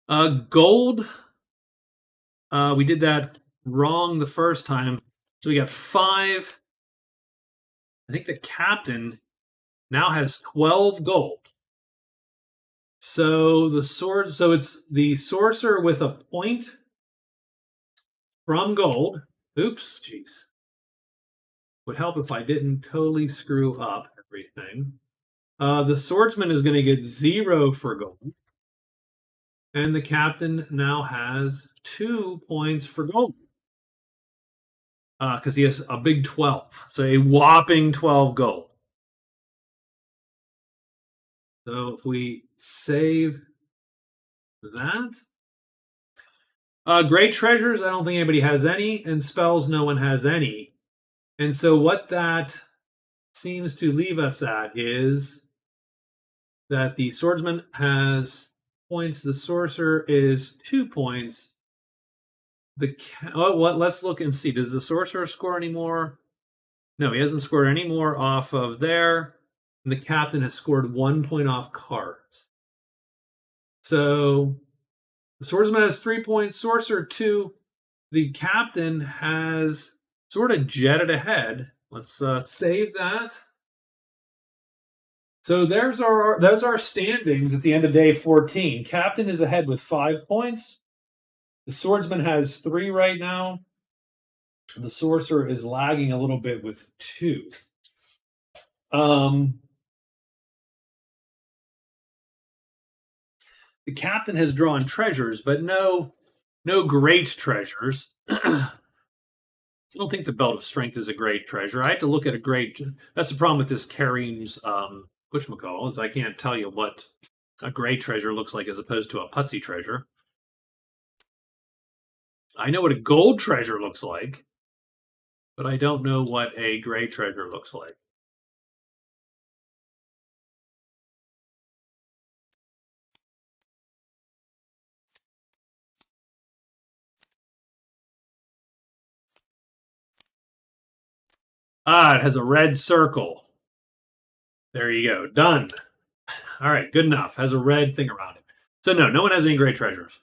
Gold. We did that wrong the first time. So we got 5 I think the captain now has 12 gold. So it's the sorcerer with a point from gold. Oops, jeez. Would help if I didn't totally screw up everything. The swordsman is going to get 0 for gold. And the captain now has 2 points for gold. Because he has a big 12. So a whopping 12 gold. So if we save that. Great treasures, I don't think anybody has any. And spells, no one has any. And so what that seems to leave us at is that the swordsman has points. The sorcerer is 2 points. Let's look and see. Does the sorcerer score any more? No, he hasn't scored any more off of there. And the captain has scored 1 point off cards. So the swordsman has 3 points, sorcerer 2. The captain has sort of jetted ahead. Let's save that. So those our standings at the end of day 14. Captain is ahead with 5 points. The swordsman has 3 right now. The sorcerer is lagging a little bit with 2. The captain has drawn treasures, but no great treasures. I don't think the Belt of Strength is a great treasure. I had to look at a great. That's the problem with this Kareem's whatchamacall, is I can't tell you what a great treasure looks like as opposed to a putsy treasure. I know what a gold treasure looks like, but I don't know what a great treasure looks like. It has a red circle. There you go. Done. All right, good enough. Has a red thing around it. So no one has any great treasures.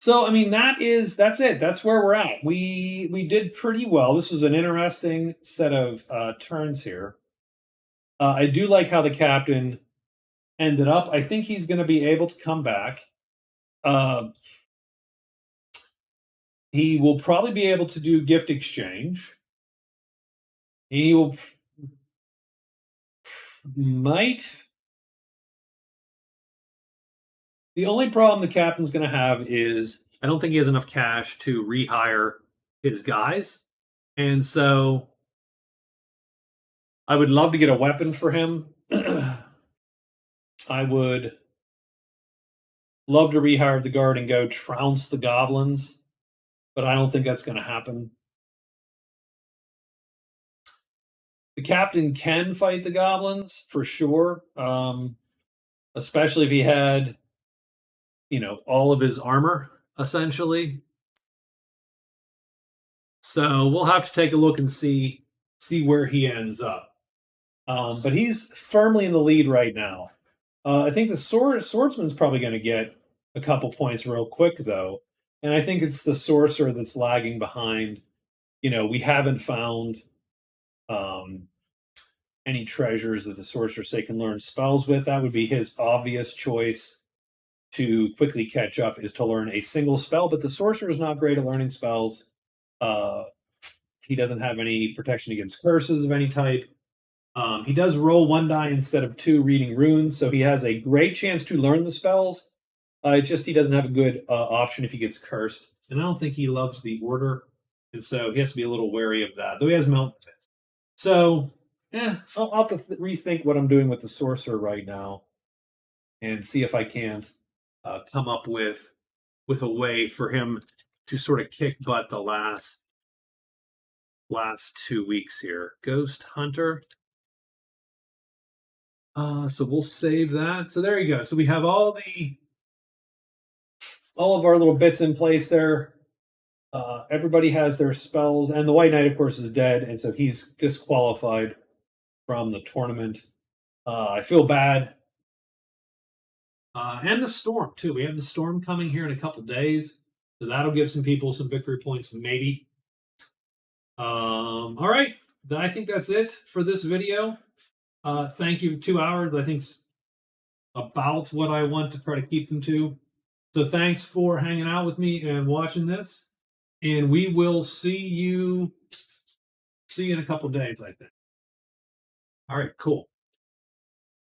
So I mean that's it. That's where we're at. We did pretty well. This was an interesting set of turns here. I do like how the captain ended up. I think he's going to be able to come back. He will probably be able to do gift exchange. He might. The only problem the captain's going to have is I don't think he has enough cash to rehire his guys. And so I would love to get a weapon for him. I would love to rehire the guard and go trounce the goblins, but I don't think that's going to happen. The captain can fight the goblins for sure, especially if he had, all of his armor essentially. So we'll have to take a look and see where he ends up. But he's firmly in the lead right now. I think the swordsman's probably going to get a couple points real quick though, and I think it's the sorcerer that's lagging behind. We haven't found any treasures that the sorcerer say can learn spells with. That would be his obvious choice to quickly catch up, is to learn a single spell. But the sorcerer is not great at learning spells. He doesn't have any protection against curses of any type. He does roll 1 die instead of 2 reading runes, so he has a great chance to learn the spells. It's just he doesn't have a good option if he gets cursed. And I don't think he loves the order, and so he has to be a little wary of that. Though he has Mountain Fist. So, I'll have to rethink what I'm doing with the sorcerer right now and see if I can't come up with a way for him to sort of kick butt the last 2 weeks here. Ghost Hunter. So we'll save that. So there you go. So we have all of our little bits in place there. Everybody has their spells, and the White Knight, of course, is dead, and so he's disqualified from the tournament. I feel bad. And the storm too. We have the storm coming here in a couple days, so that'll give some people some victory points, maybe. All right. I think that's it for this video. Thank you. 2 hours, I think, about what I want to try to keep them to. So thanks for hanging out with me and watching this. And we will see you in a couple days, I think. All right, cool.